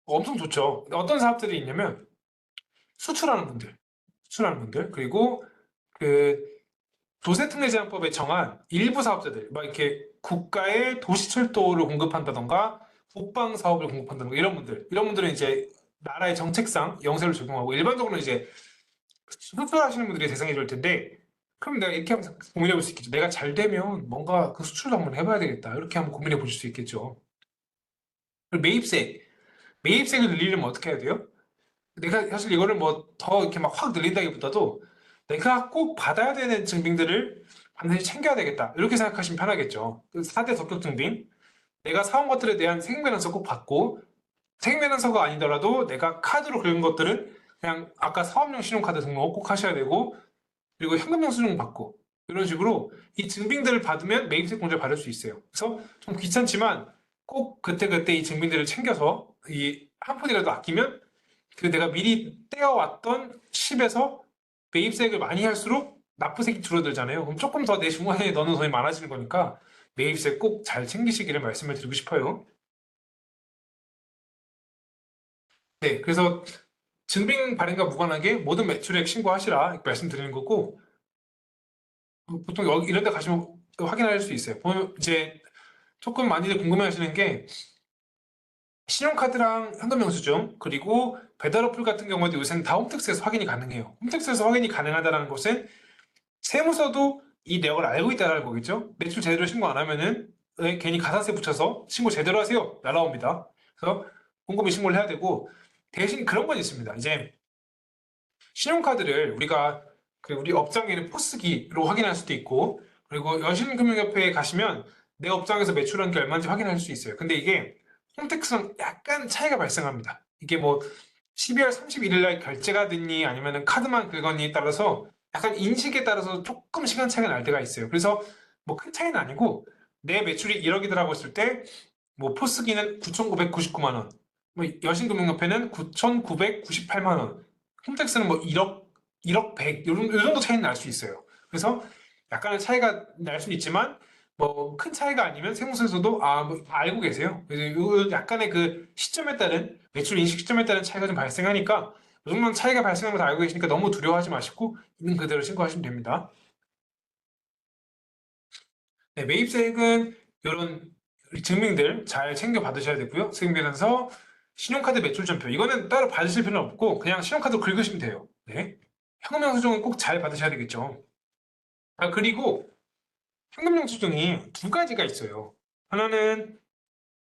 엄청 좋죠. 어떤 사업들이 있냐면 수출하는 분들, 그리고 그 도세특례제한법에 정한 일부 사업자들, 막 이렇게 국가의 도시철도를 공급한다던가 국방 사업을 공급한다던가 이런 분들은 이제 나라의 정책상 영세를 적용하고 일반적으로 이제 수출하시는 분들이 대상이 될 텐데, 그럼 내가 이렇게 한번 고민해 볼 수 있겠죠. 내가 잘 되면 뭔가 그 수출도 한번 해봐야 되겠다. 이렇게 한번 고민해 보실 수 있겠죠. 그리고 매입세액을 늘리려면 어떻게 해야 돼요? 내가 사실 이거를 뭐 더 이렇게 막 확 늘린다기보다도 내가 꼭 받아야 되는 증빙들을 반드시 챙겨야 되겠다. 이렇게 생각하시면 편하겠죠. 그 4대 적격 증빙. 내가 사온 것들에 대한 생명면허서 꼭 받고, 생명면허서가 아니더라도 내가 카드로 긁은 것들은 그냥 아까 사업용 신용카드 등록 꼭 하셔야 되고, 그리고 현금 영수증 받고, 이런 식으로 이 증빙들을 받으면 매입세 공제를 받을 수 있어요. 그래서 좀 귀찮지만 꼭 그때그때 이 증빙들을 챙겨서 이 한 푼이라도 아끼면 그 내가 미리 떼어왔던 10에서 매입세액을 많이 할수록 납부세액이 줄어들잖아요. 그럼 조금 더 내 중간에 넣는 돈이 많아지는 거니까 매입세 꼭 잘 챙기시기를 말씀을 드리고 싶어요. 네, 그래서 증빙 발행과 무관하게 모든 매출액 신고하시라 이렇게 말씀드리는 거고, 보통 여기 이런 데 가시면 확인할 수 있어요. 보면 이제 조금 많이들 궁금해하시는 게 신용카드랑 현금영수증, 그리고 배달 어플 같은 경우에도 요새는 다 홈택스에서 확인이 가능해요. 홈택스에서 확인이 가능하다는 것은 세무서도 이 내역을 알고 있다는 거겠죠. 매출 제대로 신고 안 하면은 괜히 가산세 붙여서 신고 제대로 하세요 날라옵니다. 그래서 꼼꼼히 신고를 해야 되고, 대신 그런 건 있습니다. 이제 신용카드를 우리가 그 우리 업장에 있는 포스기로 확인할 수도 있고, 그리고 여신금융협회에 가시면 내 업장에서 매출한 게 얼마인지 확인할 수 있어요. 근데 이게 홈택스랑 약간 차이가 발생합니다. 이게 뭐 12월 31일 날 결제가 됐니 아니면 카드만 긁었니 따라서 약간 인식에 따라서 조금 시간 차이가 날 때가 있어요. 그래서 뭐 큰 차이는 아니고, 내 매출이 1억이더라고 했을 때 뭐 포스기는 9,999만 원, 뭐 여신금융협회는 9,998만 원, 홈택스는 뭐 1억 100, 요 정도 차이는 날 수 있어요. 그래서 약간의 차이가 날 수는 있지만 뭐 큰 차이가 아니면 세무서에서도 뭐 알고 계세요. 그래서 요 약간의 그 시점에 따른 매출 인식 시점에 따른 차이가 좀 발생하니까 이 정도는 차이가 발생하는 걸 알고 계시니까 너무 두려워하지 마시고 있는 그대로 신고하시면 됩니다. 네, 매입세액은 이런 증빙들 잘 챙겨 받으셔야 되고요. 세금계산서, 신용카드 매출전표, 이거는 따로 받으실 필요는 없고 그냥 신용카드 긁으시면 돼요. 네. 현금영수증은 꼭 잘 받으셔야 되겠죠. 그리고 현금영수증이 두 가지가 있어요. 하나는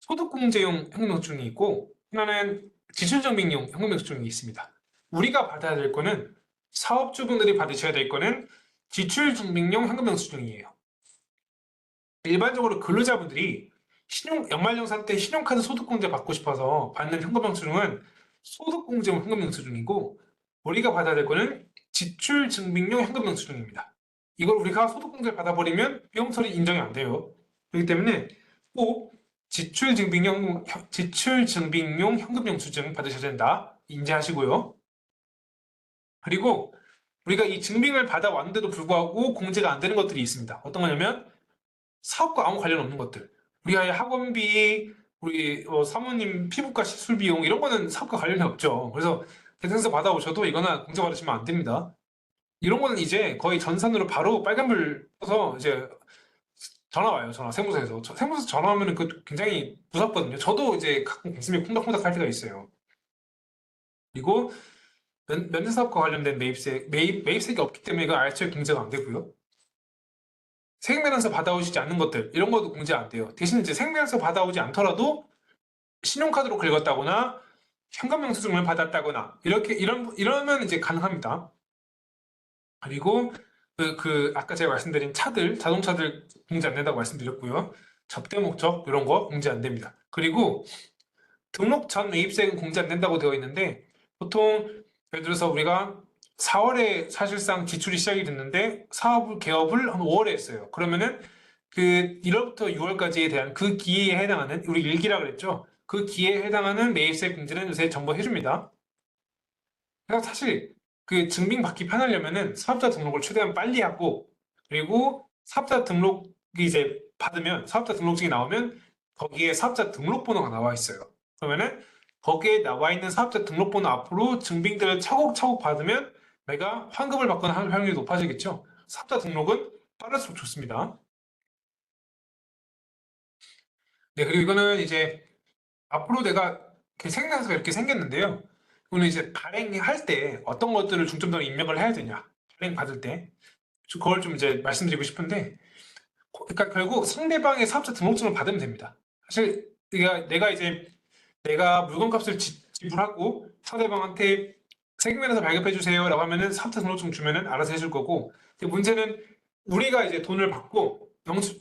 소득공제용 현금영수증이 있고, 하나는 지출증빙용 현금영수증이 있습니다. 우리가 받아야 될 거는 사업주분들이 받으셔야 될 거는 지출증빙용 현금영수증이에요. 일반적으로 근로자분들이 연말정산 때 신용카드 소득공제 받고 싶어서 받는 현금영수증은 소득공제용 현금영수증이고, 우리가 받아야 될 거는 지출증빙용 현금영수증입니다. 이걸 우리가 소득공제를 받아버리면 비용처리 인정이 안 돼요. 그렇기 때문에 꼭 지출증빙용 현금영수증 받으셔야 된다. 인지하시고요. 그리고 우리가 이 증빙을 받아왔는데도 불구하고 공제가 안 되는 것들이 있습니다. 어떤 거냐면 사업과 아무 관련 없는 것들. 우리 아이 학원비, 우리 사모님 피부과 시술 비용 이런 거는 사업과 관련이 없죠. 그래서 대상서 받아오셔도 이거는 공제 받으시면 안 됩니다. 이런 거는 이제 거의 전산으로 바로 빨간불 떠서 이제 전화 와요. 세무서에서. 세무서 전화 오면은 그 굉장히 무섭거든요. 저도 이제 가끔 가슴이 콩닥콩닥 할 때가 있어요. 그리고 면세사업과 관련된 매입세액이 없기 때문에 이거 알뜰 공제가 안 되고요. 세액면에서 받아오시지 않는 것들 이런 것도 공제 안 돼요. 대신 이제 세액면에서 받아오지 않더라도 신용카드로 긁었다거나 현금영수증을 받았다거나 이러면 이제 가능합니다. 그리고 아까 제가 말씀드린 자동차들 공제 안 된다고 말씀드렸고요. 접대 목적 이런 거 공제 안 됩니다. 그리고 등록 전 매입세액은 공제 안 된다고 되어 있는데, 보통 예를 들어서 우리가 4월에 사실상 지출이 시작이 됐는데 개업을 한 5월에 했어요. 그러면은 그 1월부터 6월까지에 대한 그 기회에 해당하는, 우리 일기라 그랬죠. 그 기회에 해당하는 매입세 공제는 요새 전부 해줍니다. 그래서 사실 그 증빙 받기 편하려면은 사업자 등록을 최대한 빨리 하고, 그리고 사업자 등록이 이제 받으면 사업자 등록증이 나오면 거기에 사업자 등록번호가 나와 있어요. 그러면은 거기에 나와 있는 사업자 등록번호 앞으로 증빙들을 차곡차곡 받으면 내가 환급을 받거나 할 확률이 높아지겠죠. 사업자 등록은 빠를수록 좋습니다. 네, 그리고 이거는 이제 앞으로 내가 생각해서 이렇게 생겼는데요. 이거는 이제 발행할 때 어떤 것들을 중점적으로 입력을 해야 되냐. 발행 받을 때. 그걸 좀 이제 말씀드리고 싶은데, 그러니까 결국 상대방의 사업자 등록증을 받으면 됩니다. 사실 내가 물건값을 지불하고 상대방한테 세금면에서 발급해 주세요라고 하면은 사업자 등록증 주면은 알아서 해줄 거고, 근데 문제는 우리가 이제 돈을 받고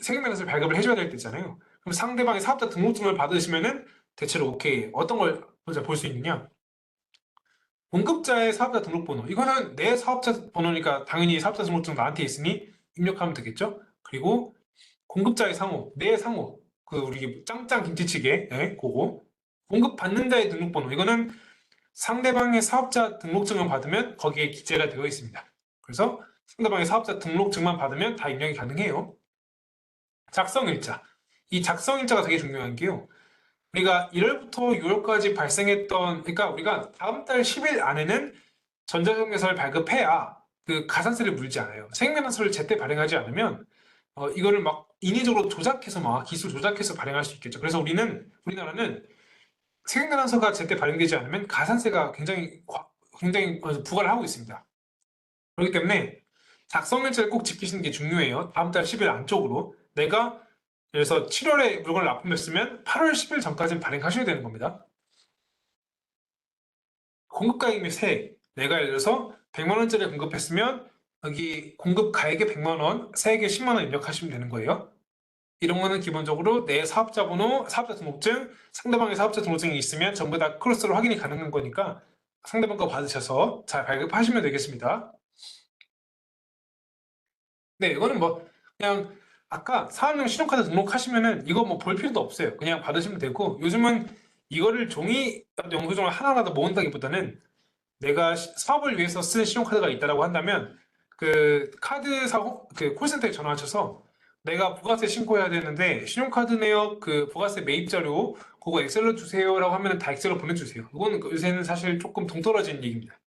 세금면에서 발급을 해줘야 될 때잖아요. 그럼 상대방의 사업자 등록증을 받으시면은 대체로 오케이. 어떤 걸 먼저 볼 수 있느냐? 공급자의 사업자 등록번호. 이거는 내 사업자 번호니까 당연히 사업자 등록증 나한테 있으니 입력하면 되겠죠? 그리고 공급자의 상호, 내 상호. 우리 짱짱 김치찌개, 예, 그거. 공급받는 자의 등록번호. 이거는 상대방의 사업자 등록증을 받으면 거기에 기재가 되어 있습니다. 그래서 상대방의 사업자 등록증만 받으면 다 입력이 가능해요. 작성일자. 이 작성일자가 되게 중요한 게요. 우리가 1월부터 6월까지 발생했던, 그러니까 우리가 다음 달 10일 안에는 전자증명서를 발급해야 그 가산세를 물지 않아요. 생명연수를 제때 발행하지 않으면 이거를 막 인위적으로 조작해서 막 기술 조작해서 발행할 수 있겠죠. 그래서 우리나라는 생명연수가 제때 발행되지 않으면 가산세가 굉장히 부과를 하고 있습니다. 그렇기 때문에 작성일자를 꼭 지키시는 게 중요해요. 다음 달 10일 안쪽으로 내가 그래서 7월에 물건을 납품했으면 8월 10일 전까지는 발행하셔야 되는 겁니다. 공급가액 및 세액. 내가 예를 들어서 100만 원짜리 공급했으면 여기 공급 가액에 100만 원, 세액에 10만 원 입력하시면 되는 거예요. 이런 거는 기본적으로 내 사업자 번호, 사업자 등록증, 상대방의 사업자 등록증이 있으면 전부 다 크로스로 확인이 가능한 거니까 상대방 거 받으셔서 잘 발급하시면 되겠습니다. 네, 이거는 뭐 그냥 아까 사업용 신용카드 등록하시면은 이거 뭐 볼 필요도 없어요. 그냥 받으시면 되고, 요즘은 이거를 종이 영수증을 하나하나 모은다기보다는 내가 사업을 위해서 쓴 신용카드가 있다라고 한다면 그 카드사 그 콜센터에 전화하셔서 내가 부가세 신고해야 되는데 신용카드 내역 그 부가세 매입 자료 그거 엑셀로 주세요라고 하면 다 엑셀로 보내주세요. 이거는 요새는 사실 조금 동떨어진 얘기입니다.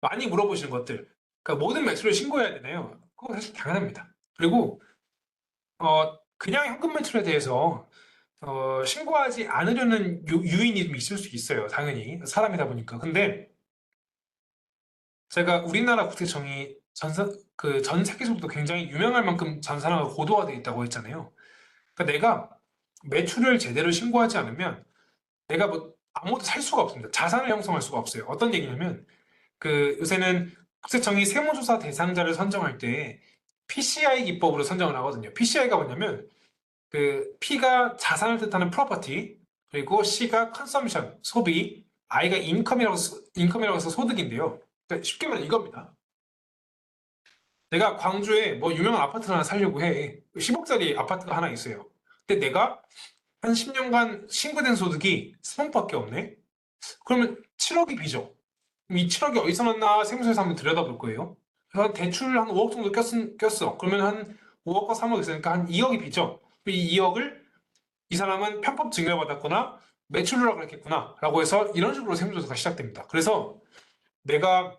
많이 물어보시는 것들, 그러니까 모든 매출을 신고해야 되나요? 그거 사실 당연합니다. 그리고 그냥 현금 매출에 대해서 신고하지 않으려는 유인이 좀 있을 수 있어요. 당연히 사람이다 보니까. 근데 제가 우리나라 국세청이 전 세계적으로 굉장히 유명할 만큼 전산화가 고도화되어 있다고 했잖아요. 그러니까 내가 매출을 제대로 신고하지 않으면 내가 뭐 아무것도 살 수가 없습니다. 자산을 형성할 수가 없어요. 어떤 얘기냐면 요새는 국세청이 세무조사 대상자를 선정할 때 PCI 기법으로 선정을 하거든요. PCI가 뭐냐면 P가 자산을 뜻하는 property, 그리고 C가 consumption, 소비, I가 인컴이라고 해서 소득인데요. 그러니까 쉽게 말하면 이겁니다. 내가 광주에 뭐 유명한 아파트를 하나 살려고 해. 10억짜리 아파트가 하나 있어요. 근데 내가 한 10년간 신고된 소득이 3억밖에 없네? 그러면 7억이 비죠. 이 7억이 어디서 났나 세무서에서 한번 들여다볼 거예요. 그래서 대출 한 5억 정도 꼈어. 그러면 한 5억과 3억 있으니까 한 2억이 비죠. 이 2억을 이 사람은 편법 증여를 받았거나 매출 누락을 했겠구나 라고 해서 이런 식으로 세무조사가 시작됩니다. 그래서 내가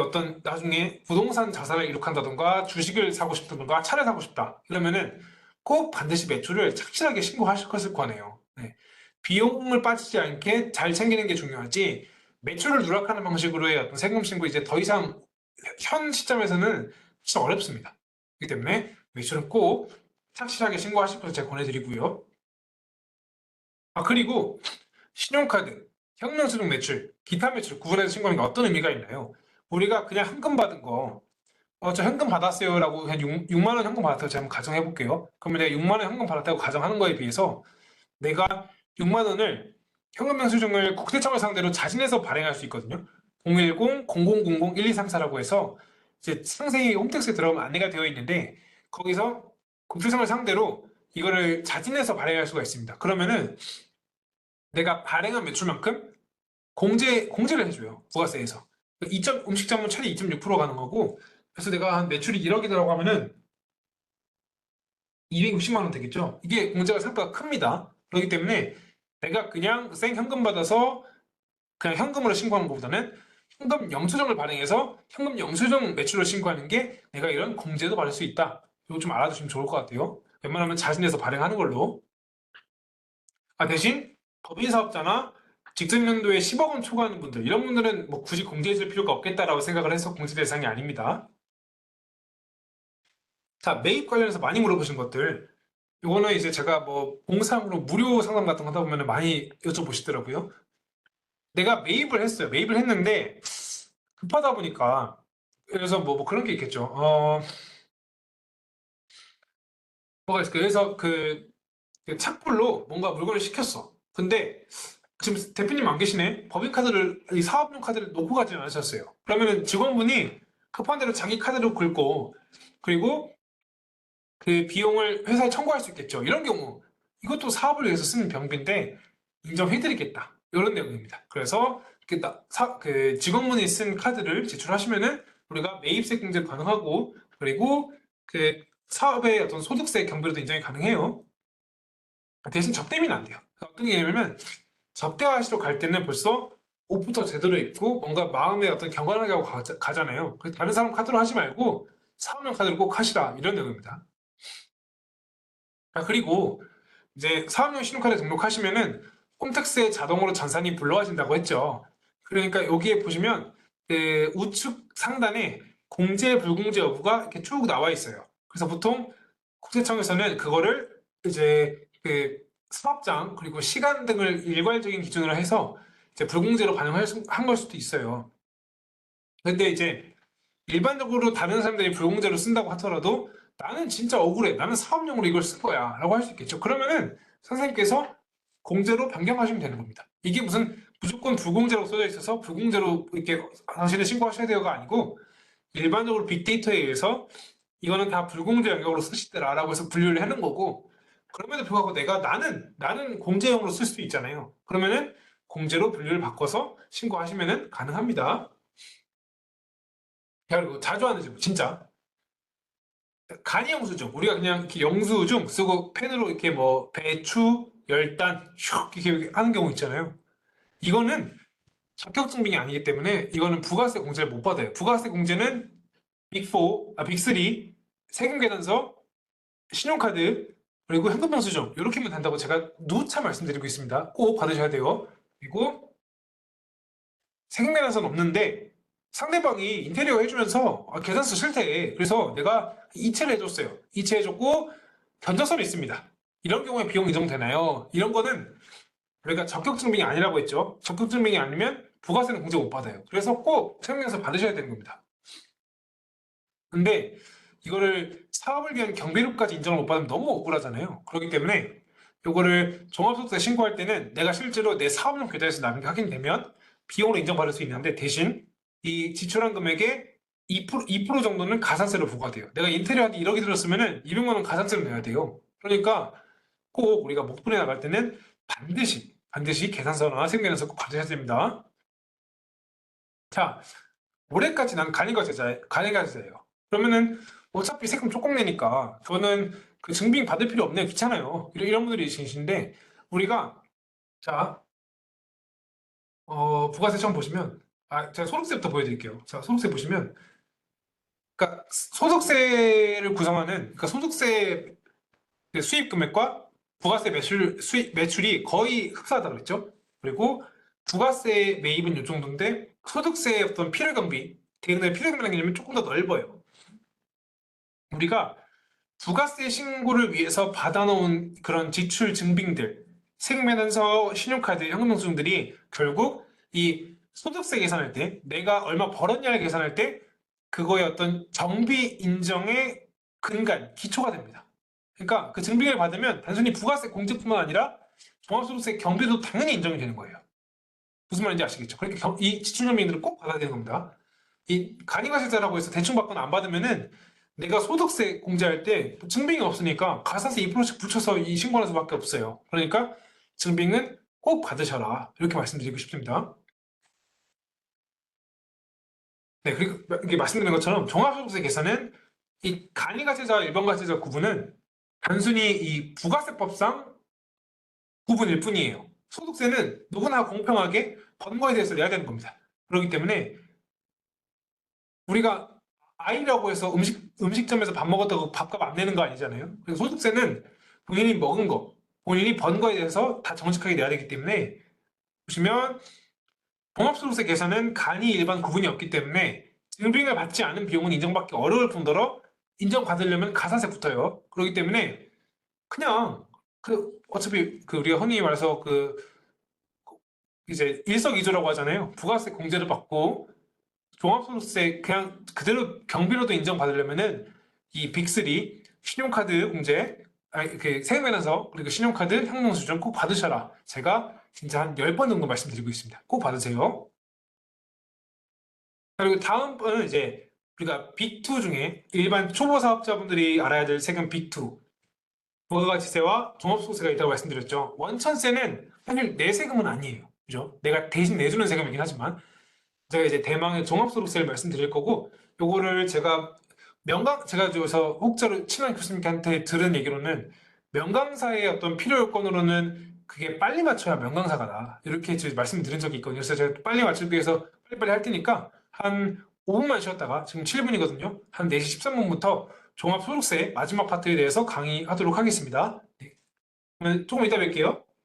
어떤 나중에 부동산 자산을 이룩한다던가 주식을 사고 싶다던가 차를 사고 싶다 이러면은 꼭 반드시 매출을 착실하게 신고하실 것을 권해요. 네. 비용을 빠지지 않게 잘 챙기는 게 중요하지 매출을 누락하는 방식으로의 어떤 세금 신고 이제 더 이상 현 시점에서는 진짜 어렵습니다. 그렇기 때문에 매출은 꼭 착실하게 신고하실 것을 제가 권해드리고요. 그리고 신용카드, 혁명수령 매출, 기타 매출 구분해서 신고하는 게 어떤 의미가 있나요? 우리가 그냥 현금 받은 거, 저 현금 받았어요라고 한 6만 원 현금 받았다고 제가 한번 가정해 볼게요. 그러면 내가 6만 원 현금 받았다고 가정하는 거에 비해서 내가 6만 원을 현금 영수증을 국세청을 상대로 자진해서 발행할 수 있거든요. 010-0000-1234라고 해서 이제 상세히 홈택스에 들어가면 안내가 되어 있는데 거기서 국세청을 상대로 이거를 자진해서 발행할 수가 있습니다. 그러면은 내가 발행한 매출만큼 공제를 해줘요. 부가세에서. 음식점은 최대 2.6% 가는 거고, 그래서 내가 한 매출이 1억이라고 하면은 260만 원 되겠죠? 이게 공제가 생각보다 큽니다. 그렇기 때문에 내가 그냥 생 현금 받아서 그냥 현금으로 신고하는 것보다는 현금 영수증을 발행해서 현금 영수증 매출을 신고하는 게 내가 이런 공제도 받을 수 있다. 이거 좀 알아두시면 좋을 것 같아요. 웬만하면 자신해서 발행하는 걸로. 대신 법인 사업자나 직전 연도에 10억 원 초과하는 분들, 이런 분들은 뭐 굳이 공제해줄 필요가 없겠다라고 생각을 해서 공제 대상이 아닙니다. 자, 매입 관련해서 많이 물어보신 것들. 이거는 이제 제가 뭐 공상으로 무료 상담 같은 거 하다 보면 많이 여쭤보시더라고요. 내가 매입을 했어요. 매입을 했는데 급하다 보니까 그래서 뭐 그런 게 있겠죠. 뭐가 있을까요? 그래서 그 착불로 뭔가 물건을 시켰어. 근데 지금 대표님 안 계시네. 법인카드를, 이 사업용 카드를 놓고 가지 않으셨어요. 그러면은 직원분이 급한 대로 자기 카드로 긁고, 그리고 그 비용을 회사에 청구할 수 있겠죠. 이런 경우, 이것도 사업을 위해서 쓰는 병비인데, 인정해드리겠다. 이런 내용입니다. 그래서 그 직원분이 쓴 카드를 제출하시면은 우리가 매입세 공제 가능하고, 그리고 그 사업의 어떤 소득세 경비로도 인정이 가능해요. 대신 접대비는 안 돼요. 어떤 게 있냐면, 접대하시러 갈 때는 벌써 옷부터 제대로 입고 뭔가 마음에 어떤 경건하게 하고 가잖아요. 그래서 다른 사람 카드로 하지 말고 사업용 카드로 꼭 하시라 이런 내용입니다. 그리고 이제 사업용 신용카드 등록하시면은 홈택스에 자동으로 전산이 불러와진다고 했죠. 그러니까 여기에 보시면 그 우측 상단에 공제 불공제 여부가 이렇게 쭉 나와 있어요. 그래서 보통 국세청에서는 그거를 이제 그 수납장 그리고 시간 등을 일괄적인 기준으로 해서 이제 불공제로 반영한 걸 수도 있어요. 근데 이제 일반적으로 다른 사람들이 불공제로 쓴다고 하더라도 나는 진짜 억울해. 나는 사업용으로 이걸 쓴 거야. 라고 할 수 있겠죠. 그러면은 선생님께서 공제로 변경하시면 되는 겁니다. 이게 무슨 무조건 불공제로 써져 있어서 불공제로 이렇게 당신을 신고하셔야 돼요가 아니고 일반적으로 빅데이터에 의해서 이거는 다 불공제 영역으로 쓰시더라라고 해서 분류를 하는 거고 그럼에도 불구하고 나는 공제용으로 쓸 수도 있잖아요. 그러면은 공제로 분류를 바꿔서 신고하시면은 가능합니다. 그리고 자주 하는 질문 진짜 간이 영수증 우리가 그냥 이렇게 영수증 쓰고 펜으로 이렇게 뭐 배추 열단 슉 이렇게 하는 경우 있잖아요. 이거는 자격증빙이 아니기 때문에 이거는 부가세 공제를 못 받아요. 부가세 공제는 빅4, 빅3 세금계산서 신용카드 그리고 현금영수증 이렇게만 된다고 제가 누차 말씀드리고 있습니다. 꼭 받으셔야 돼요. 그리고 세금계산서는 없는데 상대방이 인테리어 해주면서 계산서 싫대. 그래서 내가 이체를 해줬어요. 이체해줬고 견적서는 있습니다. 이런 경우에 비용 인정되나요? 이런 거는 우리가 적격증빙이 아니라고 했죠. 적격증빙이 아니면 부가세는 공제 못 받아요. 그래서 꼭 세금에서 받으셔야 되는 겁니다. 근데 이거를 사업을 위한 경비료까지 인정을 못 받으면 너무 억울하잖아요. 그렇기 때문에 이거를 종합소득세 신고할 때는 내가 실제로 내 사업용 계좌에서 나는 게 확인되면 비용으로 인정받을 수 있는데, 대신 이 지출한 금액의 2% 정도는 가산세로 부과돼요. 내가 인테리어한테 1억이 들었으면은 200만 원 가산세를 내야 돼요. 그러니까 꼭 우리가 목돈에 나갈 때는 반드시 계산서나 세금계산서 꼭 받으셔야 됩니다. 자, 올해까지 난 간이가제자예요. 그러면은 어차피 세금 조금 내니까 저는 그 증빙 받을 필요 없네요. 귀찮아요. 이런 분들이 계신데, 우리가 자, 부가세 처음 보시면, 제가 소득세부터 보여드릴게요. 자, 소득세 보시면, 그러니까 소득세를 구성하는, 그러니까 소득세 그 수입 금액과 부가세 매출이 거의 흡사하다고 그랬죠. 그리고 부가세 매입은 이 정도인데, 소득세의 어떤 필요경비, 대금의 필요경비라는 개념은 조금 더 넓어요. 우리가 부가세 신고를 위해서 받아놓은 그런 지출 증빙들, 세금면허서, 신용카드, 현금영수증들이 결국 이 소득세 계산할 때, 내가 얼마 벌었냐를 계산할 때 그거의 어떤 정비 인정의 근간, 기초가 됩니다. 그러니까 그 증빙을 받으면 단순히 부가세 공제뿐만 아니라 종합소득세 경비도 당연히 인정이 되는 거예요. 무슨 말인지 아시겠죠? 그러니까 이 지출 증빙들을 꼭 받아야 되는 겁니다. 이 간이가세자라고 해서 대충 받거나 안 받으면은 내가 소득세 공제할 때 증빙이 없으니까 가산세 2%씩 붙여서 이 신고하는 수밖에 없어요. 그러니까 증빙은 꼭 받으셔라, 이렇게 말씀드리고 싶습니다. 네, 그리고 이게 말씀드린 것처럼 종합소득세 계산은 이 간이가세자와 일반가세자 구분은 단순히 이 부가세법상 구분일 뿐이에요. 소득세는 누구나 공평하게 번 거에 대해서 내야 되는 겁니다. 그렇기 때문에 우리가 아이라고 해서 음식점에서 밥 먹었다고 밥값 안 내는 거 아니잖아요. 그래서 소득세는 본인이 먹은 거, 본인이 번 거에 대해서 다 정직하게 내야 되기 때문에, 보시면 종합소득세 계산은 간이 일반 구분이 없기 때문에 증빙을 받지 않은 비용은 인정받기 어려울 뿐더러 인정받으려면 가산세 붙어요. 그렇기 때문에 그냥 어차피 우리가 흔히 말해서 이제 일석이조라고 하잖아요. 부가세 공제를 받고 종합소득세 그냥 그대로 경비로도 인정받으려면은 이 빅3 신용카드 공제, 그 세금면허서, 그리고 신용카드 형용수증 꼭 받으셔라. 제가 진짜 한 10번 정도 말씀드리고 있습니다. 꼭 받으세요. 그리고 다음 번은 이제 우리가 빅2 중에 일반 초보 사업자분들이 알아야 될 세금 빅2, 부가가치세와 종합소득세가 있다고 말씀드렸죠. 원천세는 사실 내 세금은 아니에요. 그죠? 내가 대신 내주는 세금이긴 하지만, 제가 이제 대망의 종합소득세를 말씀드릴 거고, 요거를 제가 저서 혹자로 친한 교수님한테 들은 얘기로는 명강사의 어떤 필요 요건으로는 그게 빨리 맞춰야 명강사가다, 이렇게 말씀드린 적이 있거든요. 그래서 제가 빨리 맞추기 위해서 빨리빨리 할 테니까 한 5분만 쉬었다가, 지금 7분이거든요. 한 4시 13분부터 종합소득세 마지막 파트에 대해서 강의하도록 하겠습니다. 네. 그러면 조금 이따 뵐게요.